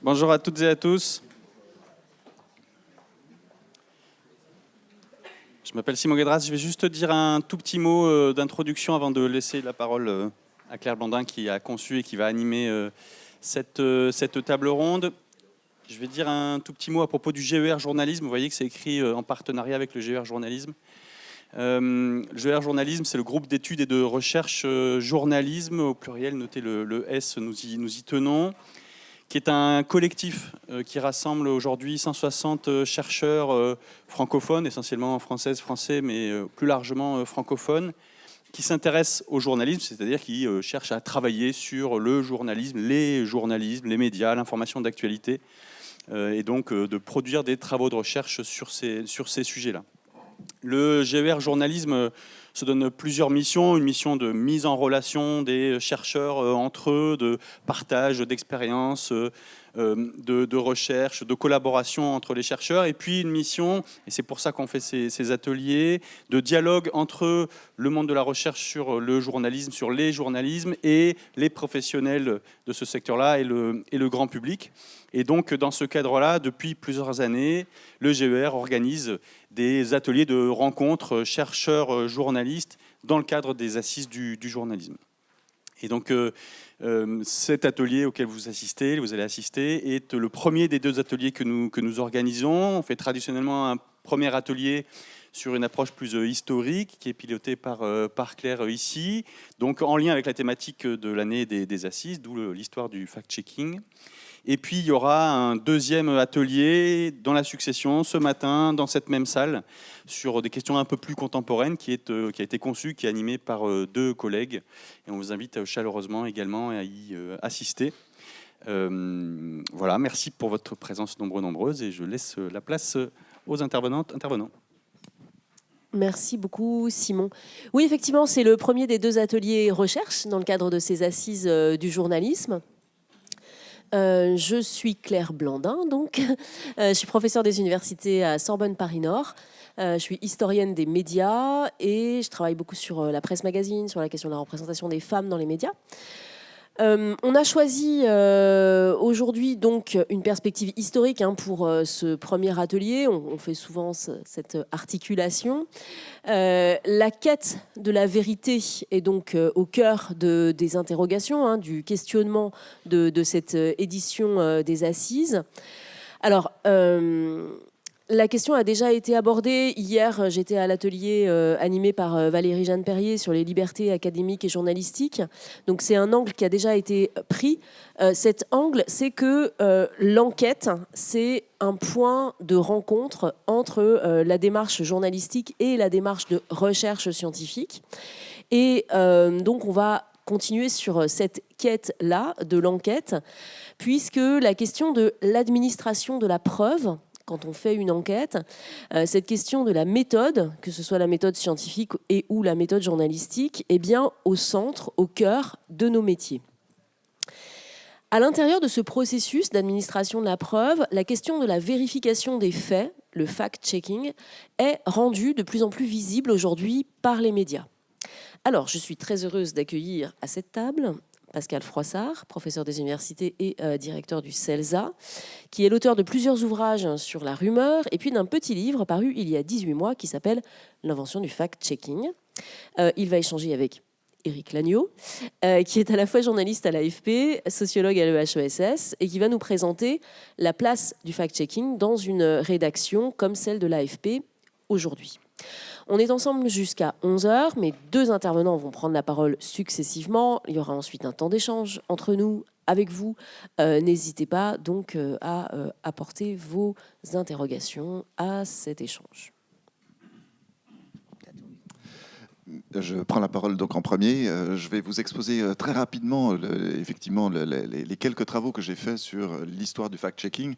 Bonjour à toutes et à tous. Je m'appelle Simon Guedras. Je vais juste dire un tout petit mot d'introduction avant de laisser la parole à Claire Blandin qui a conçu et qui va animer cette table ronde. Je vais dire un tout petit mot à propos du GER Journalisme. Vous voyez que c'est écrit en partenariat avec le GER Journalisme. Le GER Journalisme, c'est le groupe d'études et de recherche journalisme, au pluriel, notez le S, nous y tenons, qui est un collectif qui rassemble aujourd'hui 160 chercheurs francophones, essentiellement françaises, français, mais plus largement francophones, qui s'intéressent au journalisme, c'est-à-dire qui cherchent à travailler sur le journalisme, les médias, l'information d'actualité, et donc de produire des travaux de recherche sur ces sujets-là. Le GER Journalisme se donne plusieurs missions, une mission de mise en relation des chercheurs entre eux, de partage d'expériences, de recherche, de collaboration entre les chercheurs, et puis une mission, et c'est pour ça qu'on fait ces ateliers, de dialogue entre le monde de la recherche sur le journalisme, sur les journalismes, et les professionnels de ce secteur-là et le grand public. Et donc, dans ce cadre-là, depuis plusieurs années, le GER organise des ateliers de rencontres chercheurs-journalistes dans le cadre des assises du journalisme. Et donc, cet atelier auquel vous allez assister, est le premier des deux ateliers que nous organisons. On fait traditionnellement un premier atelier sur une approche plus historique, qui est pilotée par Claire ici, donc en lien avec la thématique de l'année des assises, d'où l'histoire du fact-checking. Et puis, il y aura un deuxième atelier dans la succession, ce matin, dans cette même salle, sur des questions un peu plus contemporaines, qui a été conçu, qui est animé par deux collègues. Et on vous invite chaleureusement également à y assister. Voilà, merci pour votre présence nombreuse, et je laisse la place aux intervenants. Merci beaucoup, Simon. Oui, effectivement, c'est le premier des deux ateliers recherche dans le cadre de ces assises du journalisme. Je suis Claire Blandin, donc. Je suis professeure des universités à Sorbonne Paris-Nord. Je suis historienne des médias et je travaille beaucoup sur la presse magazine, sur la question de la représentation des femmes dans les médias. On a choisi aujourd'hui donc une perspective historique pour ce premier atelier. On fait souvent cette articulation. La quête de la vérité est donc au cœur des interrogations, du questionnement de cette édition des Assises. Alors, la question a déjà été abordée. Hier, j'étais à l'atelier animé par Valérie-Jeanne Perrier sur les libertés académiques et journalistiques. Donc, c'est un angle qui a déjà été pris. Cet angle, c'est que l'enquête, c'est un point de rencontre entre la démarche journalistique et la démarche de recherche scientifique. Et donc, on va continuer sur cette quête-là de l'enquête, puisque la question de l'administration de la preuve, quand on fait une enquête, cette question de la méthode, que ce soit la méthode scientifique et ou la méthode journalistique, est bien au centre, au cœur de nos métiers. À l'intérieur de ce processus d'administration de la preuve, la question de la vérification des faits, le fact-checking, est rendue de plus en plus visible aujourd'hui par les médias. Alors, je suis très heureuse d'accueillir à cette table Pascal Froissart, professeur des universités et directeur du CELSA, qui est l'auteur de plusieurs ouvrages sur la rumeur et puis d'un petit livre paru il y a 18 mois qui s'appelle « L'invention du fact-checking ». Il va échanger avec Éric Lagneau, qui est à la fois journaliste à l'AFP, sociologue à l'EHESS, et qui va nous présenter la place du fact-checking dans une rédaction comme celle de l'AFP aujourd'hui. On est ensemble jusqu'à 11h, mais deux intervenants vont prendre la parole successivement. Il y aura ensuite un temps d'échange entre nous, avec vous. N'hésitez pas donc à apporter vos interrogations à cet échange. Je prends la parole donc en premier. Je vais vous exposer très rapidement effectivement les quelques travaux que j'ai faits sur l'histoire du fact-checking,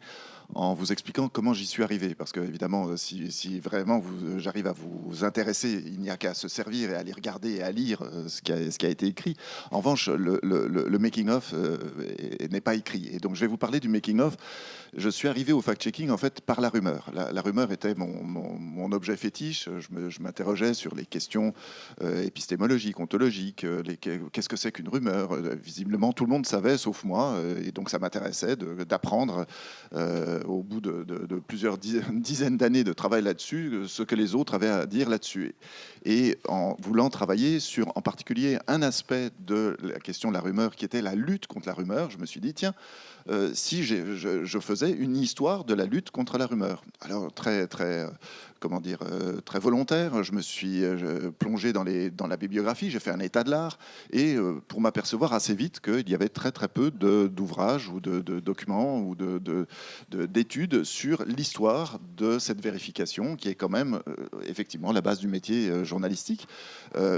en vous expliquant comment j'y suis arrivé. Parce que, évidemment, si vraiment j'arrive à vous intéresser, il n'y a qu'à se servir et à aller regarder et à lire ce qui a été écrit. En revanche, le making-of n'est pas écrit. Et donc, je vais vous parler du making-of. Je suis arrivé au fact-checking, en fait, par la rumeur. La rumeur était mon objet fétiche. Je m'interrogeais sur les questions épistémologiques, ontologiques, qu'est-ce que c'est qu'une rumeur. Visiblement, tout le monde savait, sauf moi, et donc ça m'intéressait d'apprendre, au bout de plusieurs dizaines d'années de travail là-dessus, ce que les autres avaient à dire là-dessus. Et en voulant travailler sur, en particulier, un aspect de la question de la rumeur, qui était la lutte contre la rumeur, je me suis dit, tiens, si je faisais une histoire de la lutte contre la rumeur. Alors, très volontaire, je me suis plongé dans la bibliographie, j'ai fait un état de l'art, et pour m'apercevoir assez vite qu'il y avait très peu d'ouvrages ou de documents ou d'études sur l'histoire de cette vérification, qui est quand même effectivement la base du métier journalistique.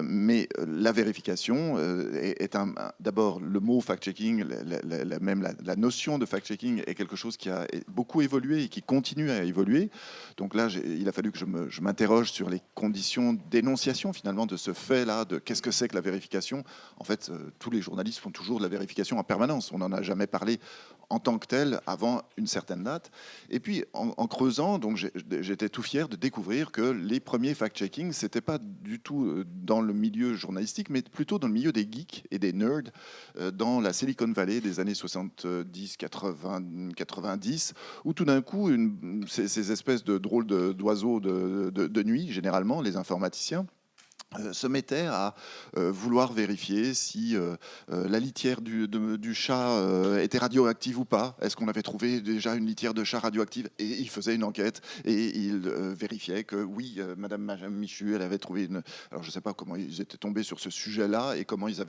Mais la vérification est d'abord le mot fact-checking, même la notion de fact-checking est quelque chose qui a beaucoup évolué et qui continue à évoluer. Donc là, il a fallu que je m'interroge sur les conditions d'énonciation finalement de ce fait-là, de qu'est-ce que c'est que la vérification. En fait, tous les journalistes font toujours de la vérification en permanence. On n'en a jamais parlé en tant que tel avant une certaine date. Et puis, en creusant, donc j'étais tout fier de découvrir que les premiers fact-checking, c'était pas du tout dans le milieu journalistique, mais plutôt dans le milieu des geeks et des nerds, dans la Silicon Valley des années 70, 80, 90, où tout d'un coup, ces espèces de drôles d'oiseaux de nuit, généralement, les informaticiens, se mettaient à vouloir vérifier si la litière du chat était radioactive ou pas. Est-ce qu'on avait trouvé déjà une litière de chat radioactive? Et ils faisaient une enquête et ils vérifiaient que oui, Madame Michu, elle avait trouvé une... Alors je ne sais pas comment ils étaient tombés sur ce sujet-là et comment ils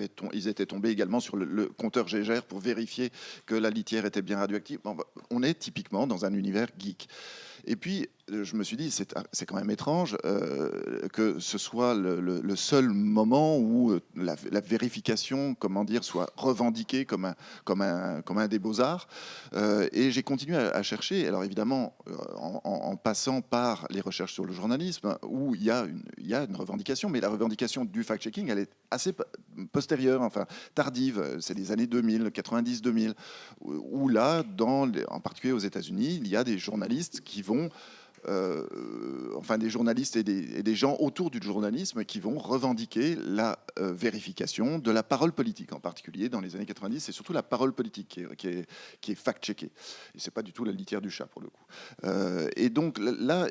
étaient tombés également sur le compteur Gégère pour vérifier que la litière était bien radioactive. Bon, on est typiquement dans un univers geek. Et puis, je me suis dit, c'est quand même étrange que ce soit le seul moment où la vérification, comment dire, soit revendiquée comme un des beaux-arts. Et j'ai continué à chercher. Alors évidemment, en passant par les recherches sur le journalisme, où il y a une revendication, mais la revendication du fact-checking, elle est assez postérieure, enfin tardive. C'est les années 2000, 90-2000, où là, en particulier aux États-Unis, il y a des journalistes qui vont des journalistes et des gens autour du journalisme qui vont revendiquer la vérification de la parole politique, en particulier dans les années 90, c'est surtout la parole politique qui est fact-checkée. Et c'est pas du tout la litière du chat, pour le coup. Et donc là,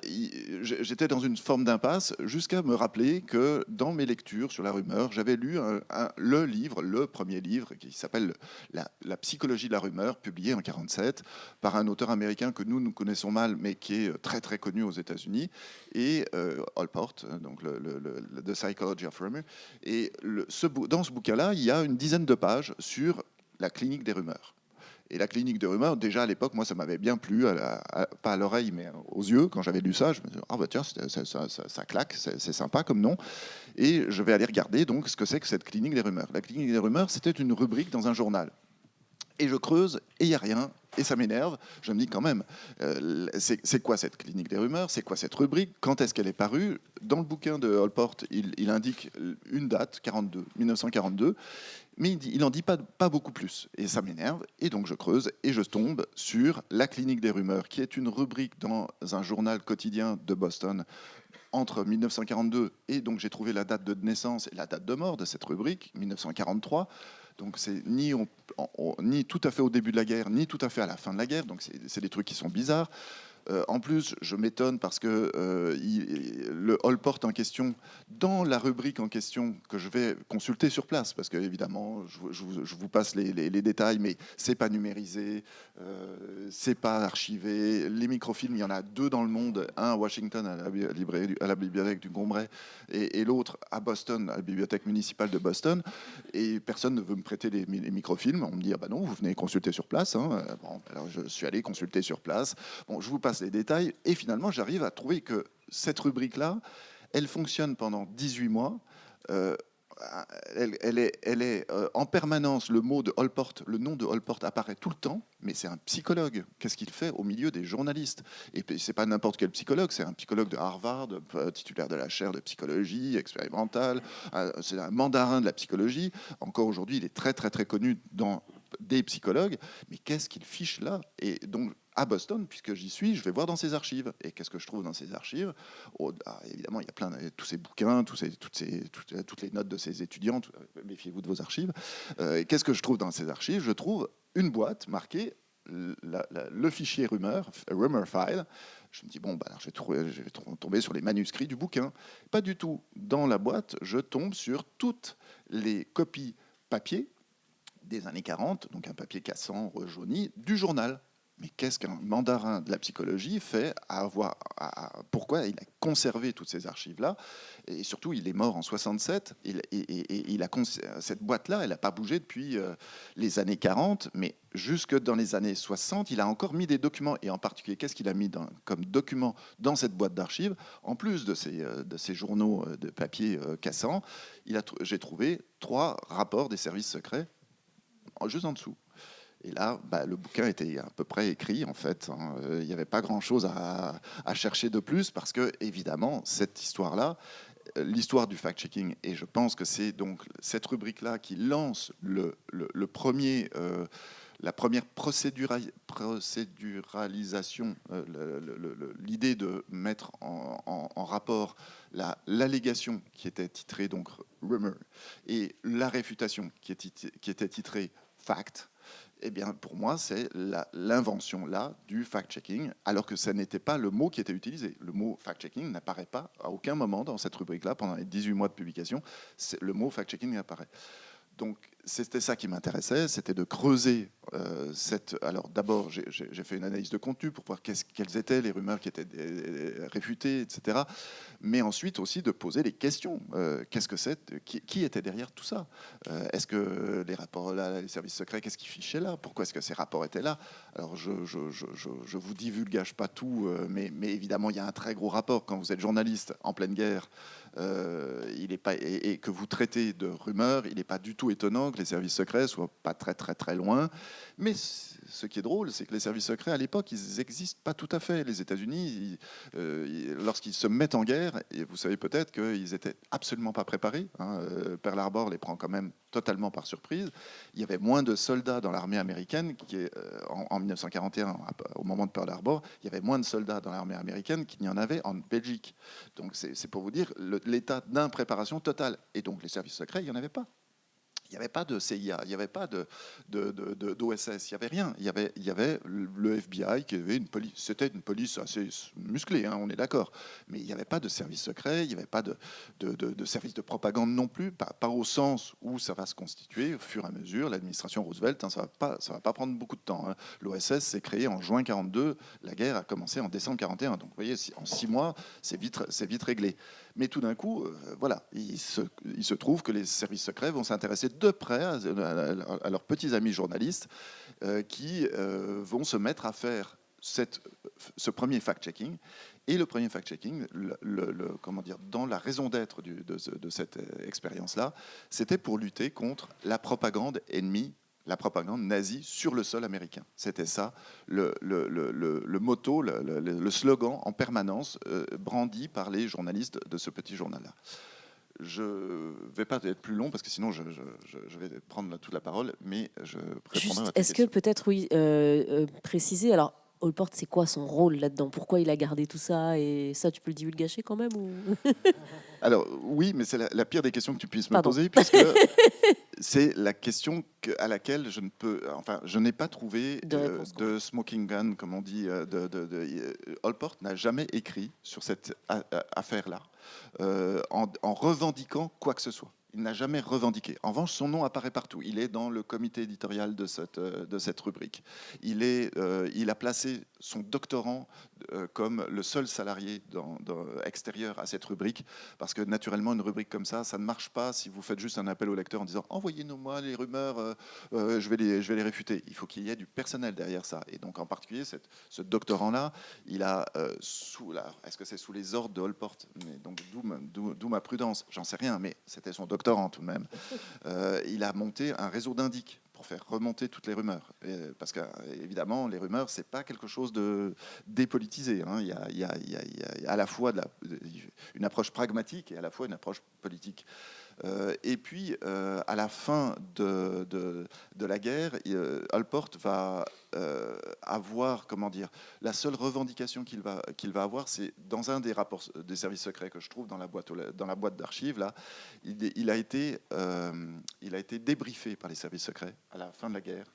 j'étais dans une forme d'impasse jusqu'à me rappeler que dans mes lectures sur la rumeur, j'avais lu le premier livre, qui s'appelle la psychologie de la rumeur, publié en 1947 par un auteur américain que nous connaissons mal, mais qui est très connu aux États-Unis, et Allport, donc The Psychology of Rumor. Et dans ce bouquin-là, il y a une dizaine de pages sur la clinique des rumeurs. Et la clinique des rumeurs, déjà à l'époque, moi, ça m'avait bien plu, pas à l'oreille, mais aux yeux. Quand j'avais lu ça, je me disais, ah bah tiens, ça claque, c'est sympa comme nom. Et je vais aller regarder donc ce que c'est que cette clinique des rumeurs. La clinique des rumeurs, c'était une rubrique dans un journal. Et je creuse, et il n'y a rien, et ça m'énerve. Je me dis quand même, c'est quoi cette clinique des rumeurs? C'est quoi cette rubrique? Quand est-ce qu'elle est parue? Dans le bouquin de Allport, il indique une date, 1942, mais il n'en dit pas beaucoup plus. Et ça m'énerve, et donc je creuse, et je tombe sur la clinique des rumeurs, qui est une rubrique dans un journal quotidien de Boston, entre 1942, et donc j'ai trouvé la date de naissance et la date de mort de cette rubrique, 1943. Donc c'est ni tout à fait au début de la guerre, ni tout à fait à la fin de la guerre. Donc c'est des trucs qui sont bizarres. En plus, je m'étonne parce que le Allport en question, dans la rubrique en question que je vais consulter sur place, parce que évidemment, je vous passe les détails, mais c'est pas numérisé, c'est pas archivé. Les microfilms, il y en a 2 dans le monde, un à Washington à la bibliothèque du Gombray, et l'autre à Boston, à la bibliothèque municipale de Boston. Et personne ne veut me prêter les microfilms. On me dit, ah bah non, vous venez consulter sur place. Hein. Bon, alors je suis allé consulter sur place. Bon, je vous passe les détails, et finalement j'arrive à trouver que cette rubrique-là, elle fonctionne pendant 18 mois. Elle est en permanence, le nom de Allport apparaît tout le temps, mais c'est un psychologue. Qu'est-ce qu'il fait au milieu des journalistes? Et c'est pas n'importe quel psychologue, c'est un psychologue de Harvard, titulaire de la chaire de psychologie expérimentale, c'est un mandarin de la psychologie. Encore aujourd'hui, il est très connu dans des psychologues, mais qu'est-ce qu'ils fichent là? Et donc, à Boston, puisque j'y suis, je vais voir dans ses archives. Et qu'est-ce que je trouve dans ses archives? Évidemment, il y a plein de tous ces bouquins, toutes les notes de ses étudiants. Méfiez-vous de vos archives. Qu'est-ce que je trouve dans ces archives? Je trouve une boîte marquée le fichier rumeur file. Je me dis, bon, bah, je vais tomber sur les manuscrits du bouquin. Pas du tout. Dans la boîte, je tombe sur toutes les copies papier des années 40, donc un papier cassant, rejauni, du journal. Mais qu'est-ce qu'un mandarin de la psychologie fait pourquoi il a conservé toutes ces archives-là? Et surtout, il est mort en 67. Cette boîte-là, elle n'a pas bougé depuis les années 40, mais jusque dans les années 60, il a encore mis des documents. Et en particulier, qu'est-ce qu'il a mis comme document dans cette boîte d'archives? En plus de ces journaux de papier cassants, j'ai trouvé 3 rapports des services secrets juste en dessous. Et là, le bouquin était à peu près écrit, en fait. Il n'y avait pas grand-chose à chercher de plus, parce que, évidemment, cette histoire-là, l'histoire du fact-checking, et je pense que c'est donc cette rubrique-là qui lance la première procéduralisation, l'idée de mettre en rapport l'allégation qui était titrée donc rumor et la réfutation qui était titrée fact. Eh bien, pour moi, c'est l'invention là du fact-checking, alors que ce n'était pas le mot qui était utilisé. Le mot fact-checking n'apparaît pas à aucun moment dans cette rubrique-là pendant les 18 mois de publication. Le mot fact-checking apparaît. Donc, c'était ça qui m'intéressait, c'était de creuser Alors, d'abord, j'ai fait une analyse de contenu pour voir quelles étaient les rumeurs qui étaient réfutées, etc. Mais ensuite aussi de poser les questions. Qu'est-ce que c'est? Qui était derrière tout ça? Est-ce que les rapports là, les services secrets, qu'est-ce qu'ils fichaient là? Pourquoi est-ce que ces rapports étaient là? Alors, je vous divulgage pas tout, mais évidemment, il y a un très gros rapport quand vous êtes journaliste en pleine guerre. Il est pas, et que vous traitez de rumeurs, il n'est pas du tout étonnant que les services secrets soient pas très très très loin. Mais ce qui est drôle, c'est que les services secrets à l'époque, ils n'existent pas tout à fait. Les États-Unis, lorsqu'ils se mettent en guerre, et vous savez peut-être qu'ils étaient absolument pas préparés. Pearl Harbor les prend quand même totalement par surprise. Il y avait moins de soldats dans l'armée américaine en 1941, au moment de Pearl Harbor, il y avait moins de soldats dans l'armée américaine qu'il n'y en avait en Belgique. Donc c'est pour vous dire l'état d'impréparation totale. Et donc les services secrets, il n'y en avait pas. Il n'y avait pas de CIA, il n'y avait pas d'OSS, il n'y avait rien. Il y avait le FBI qui avait une police. C'était une police assez musclée, on est d'accord. Mais il n'y avait pas de service secret, il n'y avait pas de service de propagande non plus, pas au sens où ça va se constituer au fur et à mesure. L'administration Roosevelt, ça va pas prendre beaucoup de temps. L'OSS s'est créé en juin 42, la guerre a commencé en décembre 41. Donc vous voyez, en 6 mois, c'est vite réglé. Mais tout d'un coup, voilà, il se trouve que les services secrets vont s'intéresser de près à leurs petits amis journalistes qui vont se mettre à faire ce premier fact-checking. Et le premier fact-checking, comment dire, dans la raison d'être de cette expérience-là, c'était pour lutter contre la propagande ennemie, la propagande nazie sur le sol américain. C'était ça, le motto, le slogan en permanence brandi par les journalistes de ce petit journal-là. Je ne vais pas être plus long parce que sinon je vais prendre toute la parole, mais je répondrai à ta Est-ce que peut-être, oui, préciser, alors Allport, c'est quoi son rôle là-dedans? Pourquoi il a gardé tout ça? Et ça, tu peux le divulgacher quand même ou... Alors oui, mais c'est la pire des questions que tu puisses me Pardon. poser, puisque c'est la question à laquelle je n'ai pas trouvé de smoking gun, comme on dit. Allport n'a jamais écrit sur cette affaire-là en revendiquant quoi que ce soit. Il n'a jamais revendiqué. En revanche, son nom apparaît partout. Il est dans le comité éditorial de cette rubrique. Il a placé son doctorant comme le seul salarié extérieur à cette rubrique, parce que naturellement, une rubrique comme ça ne marche pas si vous faites juste un appel au lecteur en disant « Envoyez-nous-moi les rumeurs, je vais les réfuter ». Il faut qu'il y ait du personnel derrière ça. Et donc, en particulier, ce doctorant-là, il a est-ce que c'est sous les ordres de Allport? Donc, d'où ma prudence. J'en sais rien, mais c'était son doctorant tout de même. Il a monté un réseau d'indices pour faire remonter toutes les rumeurs. Parce que, évidemment, les rumeurs, c'est pas quelque chose de dépolitisé. Il y a à la fois une approche pragmatique et à la fois une approche politique. Et puis, à la fin de la guerre, Allport va avoir, comment dire, la seule revendication qu'il va avoir, c'est dans un des rapports des services secrets que je trouve dans la boîte d'archives, là, il a été débriefé par les services secrets à la fin de la guerre.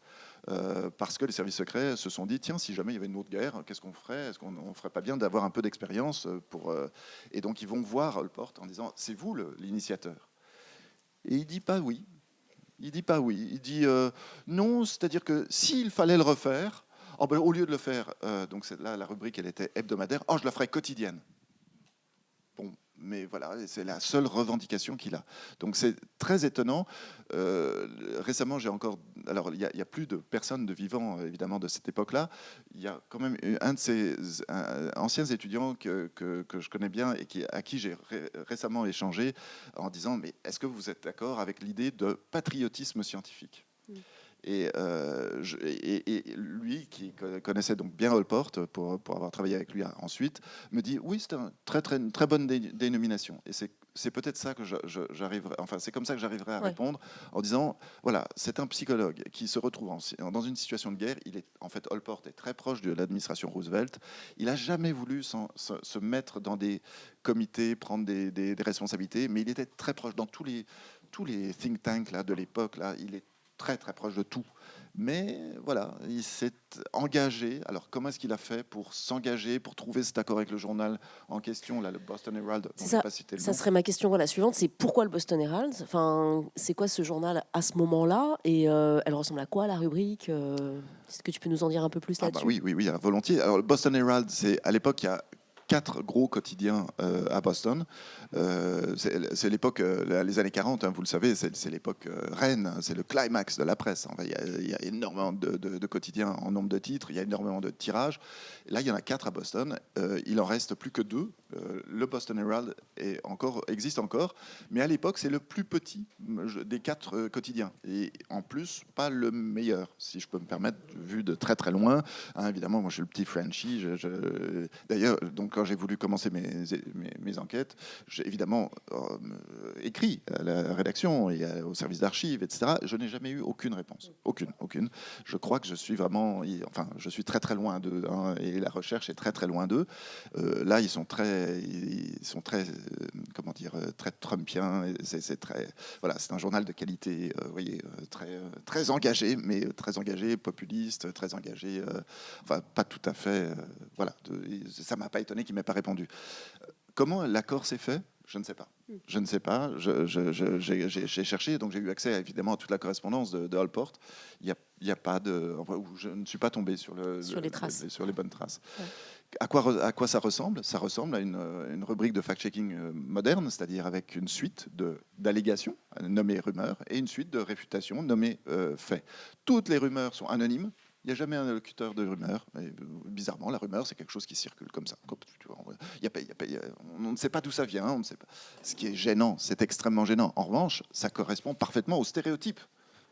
Parce que les services secrets se sont dit, tiens, si jamais il y avait une autre guerre, qu'est-ce qu'on ferait? Est-ce qu'on ne ferait pas bien d'avoir un peu d'expérience pour... Et donc, ils vont voir Allport en disant, c'est vous l'initiateur. Et il dit pas oui. Il dit pas oui. Il dit non, c'est-à-dire que s'il fallait le refaire, oh ben, au lieu de le faire, donc là, la rubrique, elle était hebdomadaire, oh, je la ferais quotidienne. Bon, mais voilà, c'est la seule revendication qu'il a. Donc c'est très étonnant. Récemment, j'ai encore... Alors, il n'y a plus de personnes de vivants, évidemment, de cette époque-là. Il y a quand même un de ces anciens étudiants que je connais bien et à qui j'ai récemment échangé en disant, mais est-ce que vous êtes d'accord avec l'idée de patriotisme scientifique ? Et lui, qui connaissait donc bien Allport, pour avoir travaillé avec lui ensuite, me dit oui, c'est une très bonne dénomination. Et c'est peut-être ça que j'arriverai, enfin c'est comme ça que j'arriverai à répondre en disant voilà, c'est un psychologue qui se retrouve dans une situation de guerre. En fait, Allport est très proche de l'administration Roosevelt. Il n'a jamais voulu se mettre dans des comités, prendre des responsabilités, mais il était très proche dans tous les think tanks là, de l'époque. Là, il est très très proche de tout. Mais voilà, il s'est engagé. Alors comment est-ce qu'il a fait pour s'engager, pour trouver cet accord avec le journal en question, là, le Boston Herald? Ça serait ma question suivante, c'est pourquoi le Boston Herald? Enfin, c'est quoi ce journal à ce moment-là? Et elle ressemble à quoi, la rubrique? Est-ce que tu peux nous en dire un peu plus là-dessus? Oui, volontiers. Alors le Boston Herald, à l'époque, il y a 4 gros quotidiens à Boston. C'est l'époque, les années 40, hein, vous le savez, c'est l'époque reine, c'est le climax de la presse. Enfin, il y a énormément de quotidiens en nombre de titres, il y a énormément de tirages. Là, il y en a 4 à Boston. Il en reste plus que 2. Le Boston Herald existe encore, mais à l'époque, c'est le plus petit des 4 quotidiens. Et en plus, pas le meilleur, si je peux me permettre, vu de très très loin. Hein, évidemment, moi, je suis le petit Frenchie. D'ailleurs, donc, quand j'ai voulu commencer mes enquêtes, j'ai évidemment écrit à la rédaction et au service d'archives, etc. Je n'ai jamais eu aucune réponse. Aucune. Je crois que je suis vraiment... Enfin, je suis très, très loin d'eux. Hein, et la recherche est très, très loin d'eux. Là, ils sont très comment dire, très trumpiens. C'est très... Voilà, c'est un journal de qualité, vous voyez, très engagé, mais très engagé, populiste, très engagé... enfin, pas tout à fait... voilà, ça m'a pas étonné qu'il m'ait pas répondu. Comment l'accord s'est fait? Je ne sais pas. J'ai cherché, donc j'ai eu accès évidemment à toute la correspondance de Allport. Il y a pas de... Enfin, je ne suis pas tombé sur les traces. Sur les bonnes traces. Ouais. À quoi ça ressemble? Ça ressemble à une rubrique de fact-checking moderne, c'est-à-dire avec une suite d'allégations nommées rumeurs et une suite de réfutations nommées faits. Toutes les rumeurs sont anonymes. Il n'y a jamais un locuteur de rumeur. Et, bizarrement, la rumeur, c'est quelque chose qui circule comme ça. On ne sait pas d'où ça vient. On ne sait pas. Ce qui est gênant, c'est extrêmement gênant. En revanche, ça correspond parfaitement au stéréotype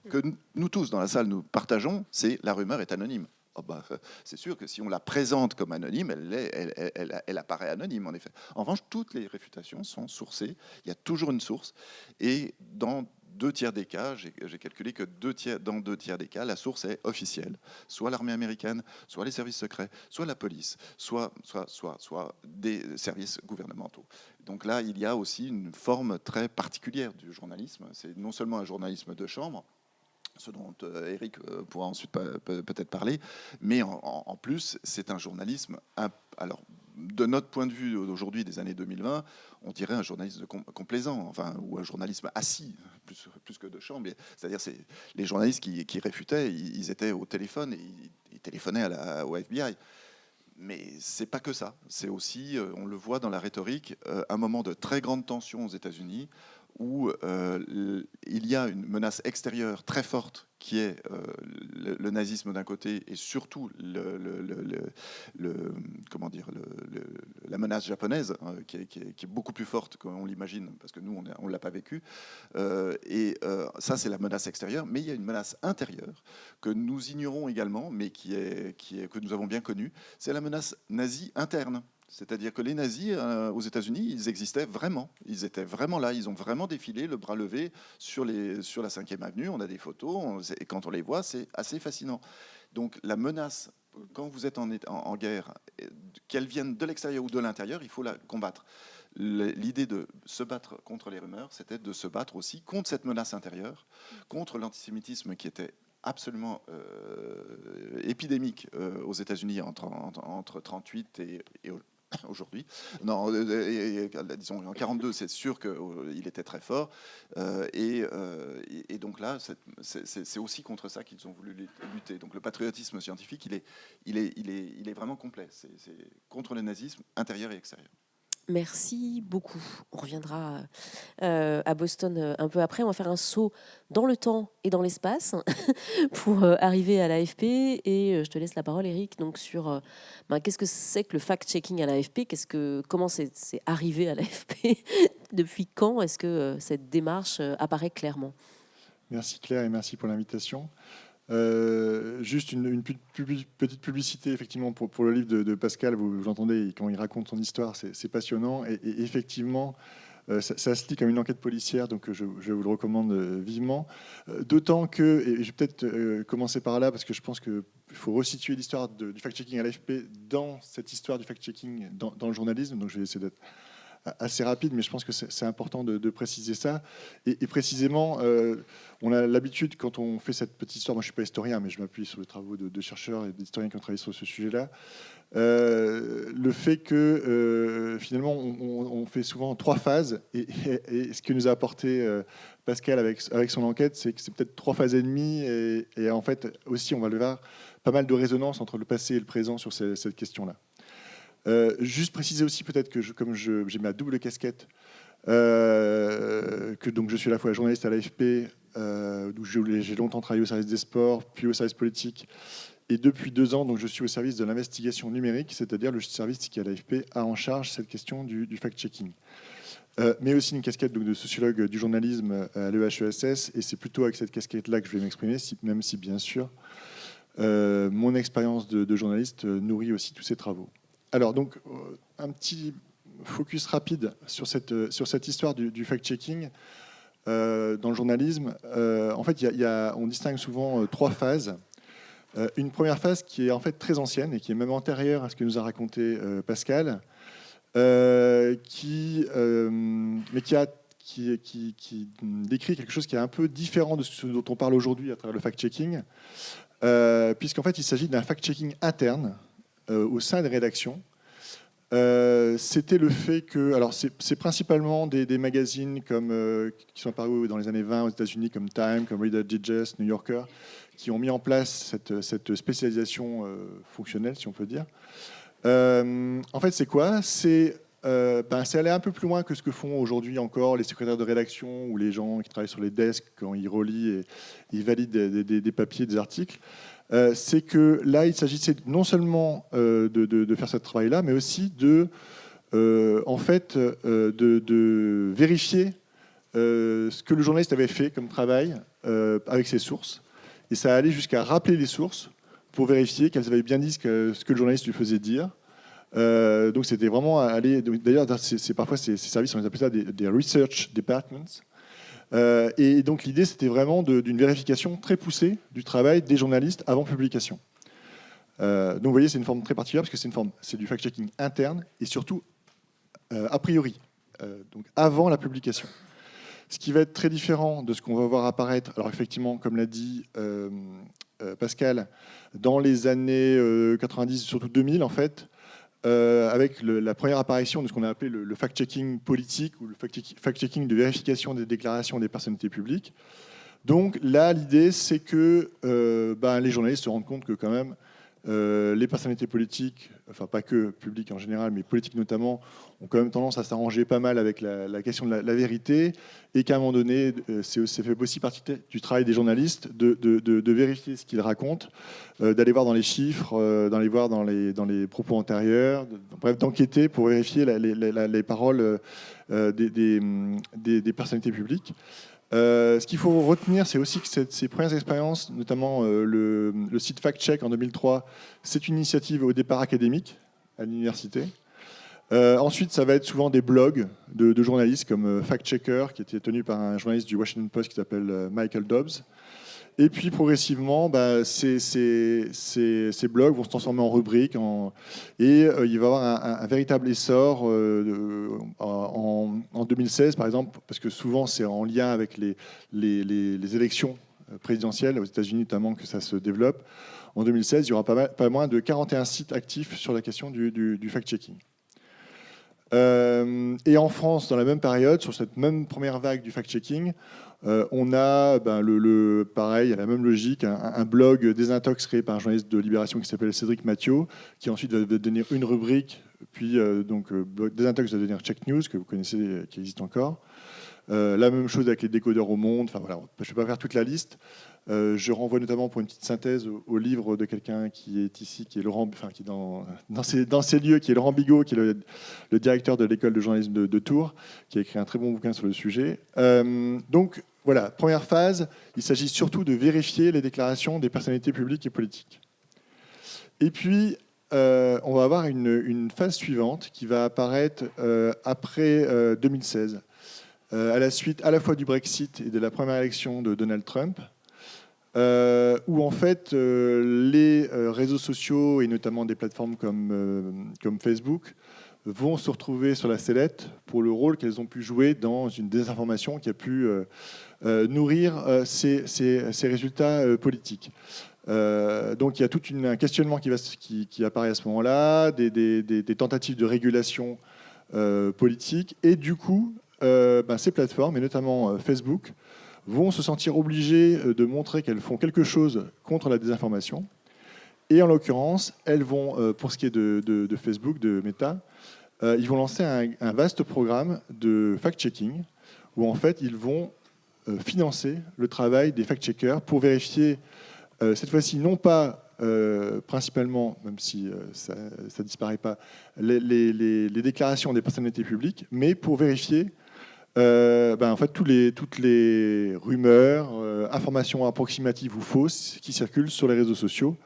que nous tous dans la salle, nous partageons, c'est la rumeur est anonyme. Oh bah, c'est sûr que si on la présente comme anonyme, elle apparaît anonyme, en effet. En revanche, toutes les réfutations sont sourcées. Il y a toujours une source. Et dans 2/3 des cas, j'ai calculé que dans 2/3 des cas, la source est officielle. Soit l'armée américaine, soit les services secrets, soit la police, soit des services gouvernementaux. Donc là, il y a aussi une forme très particulière du journalisme. C'est non seulement un journalisme de chambre, ce dont Eric pourra ensuite peut-être parler, mais en plus, c'est un journalisme, alors, de notre point de vue aujourd'hui, des années 2020, on dirait un journalisme complaisant, enfin, ou un journalisme assis, plus que de chambre. C'est-à-dire, les journalistes qui réfutaient, ils étaient au téléphone et ils téléphonaient au FBI. Mais c'est pas que ça. C'est aussi, on le voit dans la rhétorique, un moment de très grande tension aux États-Unis où il y a une menace extérieure très forte qui est le nazisme d'un côté et surtout la menace japonaise, hein, qui est beaucoup plus forte qu'on l'imagine parce que nous on l'a pas vécu. Ça c'est la menace extérieure, mais il y a une menace intérieure que nous ignorons également, mais que nous avons bien connue. C'est la menace nazie interne. C'est-à-dire que les nazis aux États-Unis, ils existaient vraiment. Ils étaient vraiment là. Ils ont vraiment défilé, le bras levé, sur la 5e avenue. On a des photos, et quand on les voit, c'est assez fascinant. Donc la menace, quand vous êtes en guerre, qu'elle vienne de l'extérieur ou de l'intérieur, il faut la combattre. L'idée de se battre contre les rumeurs, c'était de se battre aussi contre cette menace intérieure, contre l'antisémitisme qui était absolument épidémique aux États-Unis entre 1938 et aujourd'hui. Non, disons en 1942, c'est sûr qu'il était très fort. Et donc là, c'est aussi contre ça qu'ils ont voulu lutter. Donc le patriotisme scientifique, il est vraiment complet. C'est contre le nazisme intérieur et extérieur. Merci beaucoup. On reviendra à Boston un peu après. On va faire un saut dans le temps et dans l'espace pour arriver à l'AFP. Et je te laisse la parole, Eric, donc sur qu'est-ce que c'est que le fact-checking à l'AFP, comment c'est arrivé à l'AFP, depuis quand est-ce que cette démarche apparaît clairement? Merci Claire et merci pour l'invitation. Juste une petite publicité effectivement pour le livre de Pascal, vous l'entendez quand il raconte son histoire, c'est passionnant et effectivement ça se lit comme une enquête policière, donc je vous le recommande vivement. D'autant que, et je vais peut-être commencer par là parce que je pense qu'il faut resituer l'histoire du fact-checking à l'AFP dans cette histoire du fact-checking dans le journalisme, donc je vais essayer d'être assez rapide, mais je pense que c'est important de préciser ça. Et précisément, on a l'habitude, quand on fait cette petite histoire, moi je ne suis pas historien, mais je m'appuie sur les travaux de chercheurs et d'historiens qui ont travaillé sur ce sujet-là, le fait que finalement on fait souvent 3 phases, et ce que nous a apporté Pascal avec son enquête, c'est que c'est peut-être 3 phases et demie, et en fait aussi on va le voir, pas mal de résonance entre le passé et le présent sur cette question-là. Juste préciser aussi peut-être que comme j'ai ma double casquette, que donc je suis à la fois journaliste à l'AFP, où j'ai longtemps travaillé au service des sports, puis au service politique, et depuis 2 ans donc je suis au service de l'investigation numérique, c'est-à-dire le service qui à l'AFP a en charge cette question du fact-checking. Mais aussi une casquette donc, de sociologue du journalisme à l'EHESS, et c'est plutôt avec cette casquette-là que je vais m'exprimer, même si bien sûr mon expérience de journaliste nourrit aussi tous ces travaux. Alors, donc, un petit focus rapide sur cette histoire du fact-checking dans le journalisme. En fait, on distingue souvent 3 phases. Une première phase qui est en fait très ancienne et qui est même antérieure à ce que nous a raconté Pascal, qui décrit quelque chose qui est un peu différent de ce dont on parle aujourd'hui à travers le fact-checking, puisqu'en fait, il s'agit d'un fact-checking interne au sein des rédactions. C'était le fait que, alors c'est principalement des magazines qui sont apparus dans les années 20 aux États-Unis comme Time, comme Reader Digest, New Yorker, qui ont mis en place cette spécialisation fonctionnelle, si on peut dire. En fait, c'est quoi ? C'est aller un peu plus loin que ce que font aujourd'hui encore les secrétaires de rédaction ou les gens qui travaillent sur les desks quand ils relient et ils valident des papiers, des articles. C'est que là, il s'agissait non seulement de faire ce travail-là, mais aussi de vérifier ce que le journaliste avait fait comme travail avec ses sources. Et ça allait jusqu'à rappeler les sources pour vérifier qu'elles avaient bien dit ce que le journaliste lui faisait dire. Donc c'était vraiment aller... D'ailleurs, parfois ces services, on les appelle ça des research departments. Et donc l'idée, c'était vraiment d'une vérification très poussée du travail des journalistes avant publication. Donc vous voyez, c'est une forme très particulière parce que c'est du fact-checking interne et surtout a priori, donc avant la publication. Ce qui va être très différent de ce qu'on va voir apparaître, alors effectivement, comme l'a dit Pascal, dans les années 90, surtout 2000 en fait, avec la première apparition de ce qu'on a appelé le fact-checking politique ou le fact-checking de vérification des déclarations des personnalités publiques. Donc là, l'idée, c'est que les journalistes se rendent compte que quand même, les personnalités politiques, enfin pas que publiques en général, mais politiques notamment, ont quand même tendance à s'arranger pas mal avec la question de la vérité, et qu'à un moment donné, c'est fait aussi partie du travail des journalistes de vérifier ce qu'ils racontent, d'aller voir dans les chiffres, d'aller voir dans les propos antérieurs, bref, d'enquêter pour vérifier les paroles des personnalités publiques. Ce qu'il faut retenir, c'est aussi que ces premières expériences, notamment le site Fact Check en 2003, c'est une initiative au départ académique à l'université. Ensuite, ça va être souvent des blogs de journalistes comme Fact Checker, qui était tenu par un journaliste du Washington Post qui s'appelle Michael Dobbs. Et puis progressivement, ces blogs vont se transformer en rubriques et il va y avoir un véritable essor en 2016, par exemple, parce que souvent c'est en lien avec les élections présidentielles, aux États-Unis notamment, que ça se développe. En 2016, il y aura pas moins de 41 sites actifs sur la question du fact-checking. Et en France, dans la même période, sur cette même première vague du fact-checking, on a pareil, à la même logique, un blog Désintox créé par un journaliste de Libération qui s'appelle Cédric Mathieu, qui ensuite va devenir une rubrique, puis Désintox va devenir Check News, que vous connaissez, qui existe encore. La même chose avec les décodeurs au monde. Enfin, voilà, je ne vais pas faire toute la liste. Je renvoie notamment pour une petite synthèse au livre de quelqu'un qui est ici, qui est Laurent, enfin qui est dans ces lieux, qui est Laurent Bigot, qui est le directeur de l'école de journalisme de Tours, qui a écrit un très bon bouquin sur le sujet. Donc voilà, première phase, il s'agit surtout de vérifier les déclarations des personnalités publiques et politiques. Et puis, on va avoir une phase suivante qui va apparaître après 2016, à la suite à la fois du Brexit et de la première élection de Donald Trump, où en fait les réseaux sociaux et notamment des plateformes comme Facebook vont se retrouver sur la sellette pour le rôle qu'elles ont pu jouer dans une désinformation qui a pu nourrir ces résultats politiques. Donc il y a tout un questionnement qui apparaît à ce moment-là, des tentatives de régulation politique, et du coup ces plateformes, et notamment Facebook, vont se sentir obligées de montrer qu'elles font quelque chose contre la désinformation. Et en l'occurrence, elles vont, pour ce qui est de Facebook, de Meta, ils vont lancer un vaste programme de fact-checking où en fait ils vont financer le travail des fact-checkers pour vérifier, cette fois-ci non pas principalement, même si ça ne disparaît pas, les déclarations des personnalités publiques, mais pour vérifier en fait, toutes les rumeurs, informations approximatives ou fausses qui circulent sur les réseaux sociaux.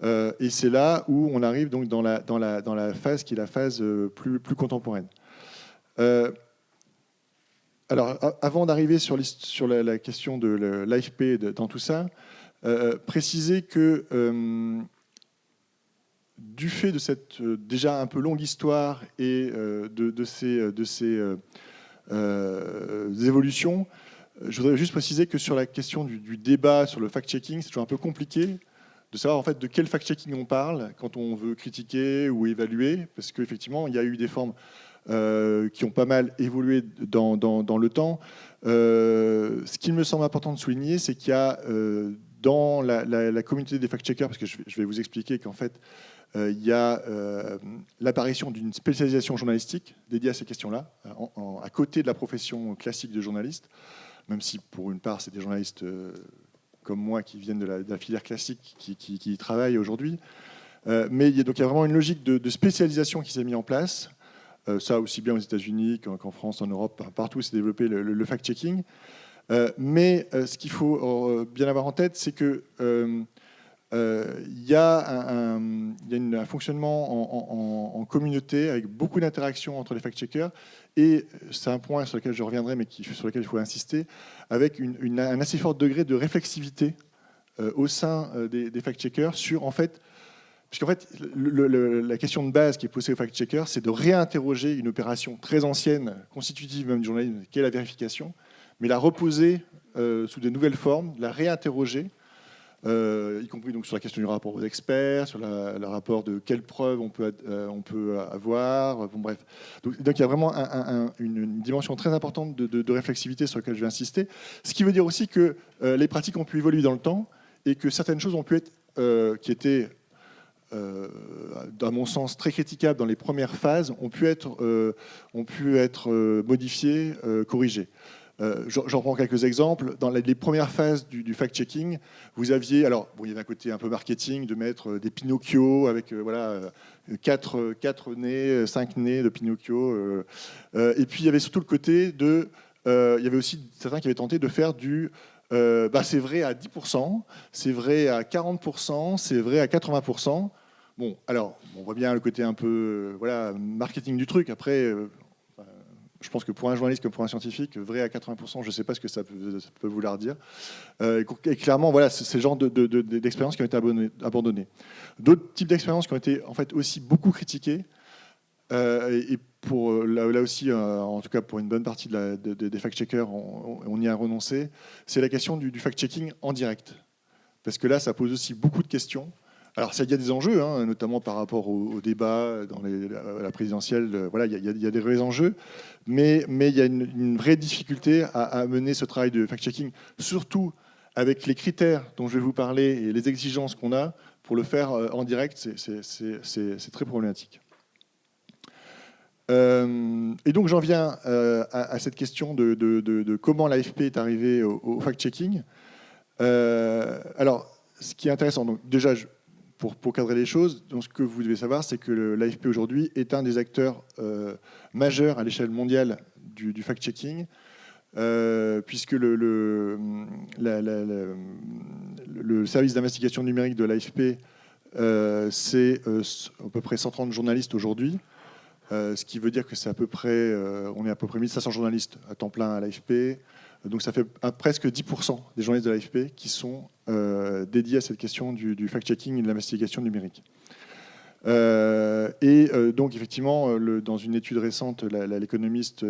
Et c'est là où on arrive donc dans la phase qui est la phase plus contemporaine. Alors, avant d'arriver sur la question de l'AFP dans tout ça, préciser que du fait de cette déjà un peu longue histoire et de ces évolutions, je voudrais juste préciser que sur la question du débat sur le fact-checking, c'est toujours un peu compliqué de savoir en fait de quel fact-checking on parle quand on veut critiquer ou évaluer, parce qu'effectivement, il y a eu des formes qui ont pas mal évolué dans le temps. Ce qu'il me semble important de souligner, c'est qu'il y a dans la communauté des fact-checkers, parce que je vais vous expliquer qu'en fait, il y a l'apparition d'une spécialisation journalistique dédiée à ces questions-là, à côté de la profession classique de journaliste, même si pour une part, c'est des journalistes comme moi qui viennent de la filière classique qui y travaillent aujourd'hui. Mais il y a vraiment une logique de spécialisation qui s'est mise en place. Ça aussi bien aux États-Unis qu'en France, en Europe, partout s'est développé le fact-checking. Mais ce qu'il faut bien avoir en tête, c'est que il y a un fonctionnement en communauté avec beaucoup d'interactions entre les fact-checkers, et c'est un point sur lequel je reviendrai, mais sur lequel il faut insister, avec un assez fort degré de réflexivité au sein des fact-checkers sur, en fait, puisqu'en fait, la question de base qui est posée aux fact-checkers, c'est de réinterroger une opération très ancienne, constitutive même du journalisme, qui est la vérification, mais la reposer sous de nouvelles formes, la réinterroger, y compris donc sur la question du rapport aux experts, sur le rapport de quelles preuves on peut avoir. Bon, bref. Donc il y a vraiment une dimension très importante de réflexivité sur laquelle je vais insister. Ce qui veut dire aussi que les pratiques ont pu évoluer dans le temps et que certaines choses ont pu être, qui étaient, à mon sens, très critiquables dans les premières phases, ont pu être modifiées, corrigées. J'en prends quelques exemples. Dans les premières phases du fact-checking, vous aviez, alors bon, il y avait un côté un peu marketing de mettre des Pinocchio avec 4 nez, 5 nez de Pinocchio. Et puis il y avait surtout le côté il y avait aussi certains qui avaient tenté de faire c'est vrai à 10%, c'est vrai à 40%, c'est vrai à 80%. Bon, alors, on voit bien le côté un peu voilà, marketing du truc. Après, je pense que pour un journaliste comme pour un scientifique, vrai à 80%, je ne sais pas ce que ça peut vouloir dire. Et clairement, voilà, c'est le genre d'expériences qui ont été abandonnées. D'autres types d'expériences qui ont été en fait aussi beaucoup critiquées, et pour, là aussi, en tout cas pour une bonne partie des fact-checkers, on y a renoncé, c'est la question du fact-checking en direct. Parce que là, ça pose aussi beaucoup de questions. Alors, il y a des enjeux, hein, notamment par rapport au débat dans la présidentielle. Voilà, il y a des vrais enjeux, mais il y a une vraie difficulté à mener ce travail de fact-checking, surtout avec les critères dont je vais vous parler et les exigences qu'on a pour le faire en direct. C'est très problématique. Et donc, j'en viens à cette question de comment l'AFP est arrivé au fact-checking. Alors, ce qui est intéressant, donc déjà, pour cadrer les choses, donc ce que vous devez savoir, c'est que l'AFP aujourd'hui est un des acteurs majeurs à l'échelle mondiale du fact-checking, puisque le service d'investigation numérique de l'AFP, c'est à peu près 130 journalistes aujourd'hui, ce qui veut dire que c'est à peu près, on est à peu près 1500 journalistes à temps plein à l'AFP. Donc ça fait presque 10% des journalistes de l'AFP qui sont dédiés à cette question du fact-checking et de l'investigation numérique. Donc effectivement, dans une étude récente, l'économiste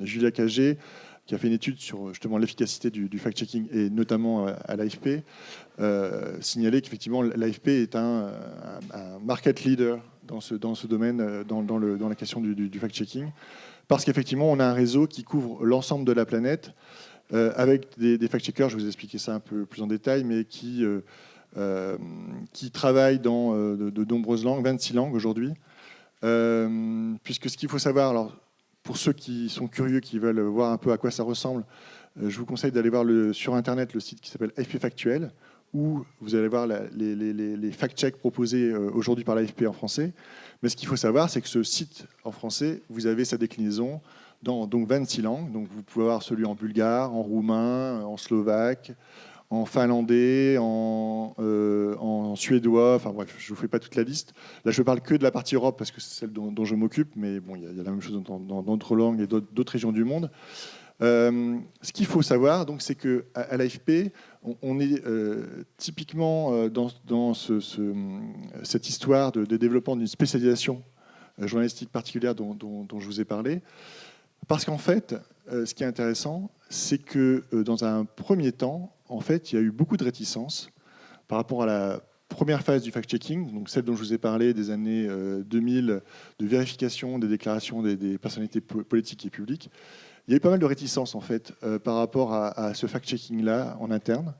Julia Cagé, qui a fait une étude sur justement l'efficacité du fact-checking et notamment à l'AFP, signalait qu'effectivement l'AFP est un market leader dans ce domaine, dans la question du fact-checking. Parce qu'effectivement, on a un réseau qui couvre l'ensemble de la planète, avec des fact-checkers, je vais vous expliquer ça un peu plus en détail, mais qui travaillent dans de nombreuses langues, 26 langues aujourd'hui. Puisque ce qu'il faut savoir, alors, pour ceux qui sont curieux, qui veulent voir un peu à quoi ça ressemble, je vous conseille d'aller voir sur Internet le site qui s'appelle AFP Factuel, où vous allez voir les fact-checks proposés aujourd'hui par l'AFP en français. Mais ce qu'il faut savoir, c'est que ce site en français, vous avez sa déclinaison dans donc 26 langues. Donc vous pouvez avoir celui en bulgare, en roumain, en slovaque, en finlandais, en suédois. Enfin bref, je ne vous fais pas toute la liste. Là, je ne parle que de la partie Europe parce que c'est celle dont je m'occupe. Mais bon, il y a la même chose dans d'autres langues et d'autres régions du monde. Ce qu'il faut savoir, donc, c'est qu'à l'AFP, on est typiquement dans cette histoire de développement d'une spécialisation journalistique particulière dont je vous ai parlé. Parce qu'en fait, ce qui est intéressant, c'est que dans un premier temps, en fait, il y a eu beaucoup de réticences par rapport à la première phase du fact-checking, donc celle dont je vous ai parlé des années 2000, de vérification des déclarations des personnalités politiques et publiques. Il y a eu pas mal de réticences en fait par rapport à ce fact-checking-là en interne.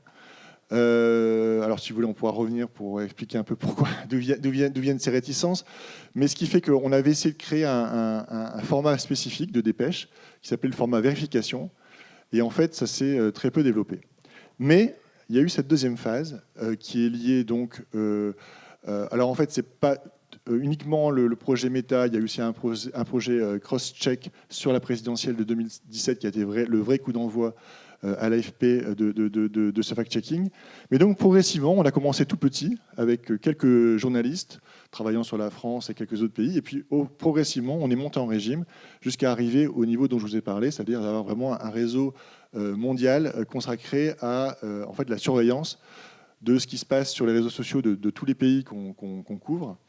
Alors si vous voulez, on pourra revenir pour expliquer un peu pourquoi, d'où viennent ces réticences. Mais ce qui fait qu'on avait essayé de créer un format spécifique de dépêche qui s'appelait le format vérification. Et en fait, ça s'est très peu développé. Mais il y a eu cette deuxième phase qui est liée donc... alors en fait, c'est pas... uniquement le projet Meta, il y a eu aussi un projet cross-check sur la présidentielle de 2017 qui a été le vrai coup d'envoi à l'AFP de ce fact-checking. Mais donc progressivement, on a commencé tout petit avec quelques journalistes travaillant sur la France et quelques autres pays. Et puis progressivement, on est monté en régime jusqu'à arriver au niveau dont je vous ai parlé, c'est-à-dire d'avoir vraiment un réseau mondial consacré à en fait, la surveillance de ce qui se passe sur les réseaux sociaux de tous les pays qu'on couvre.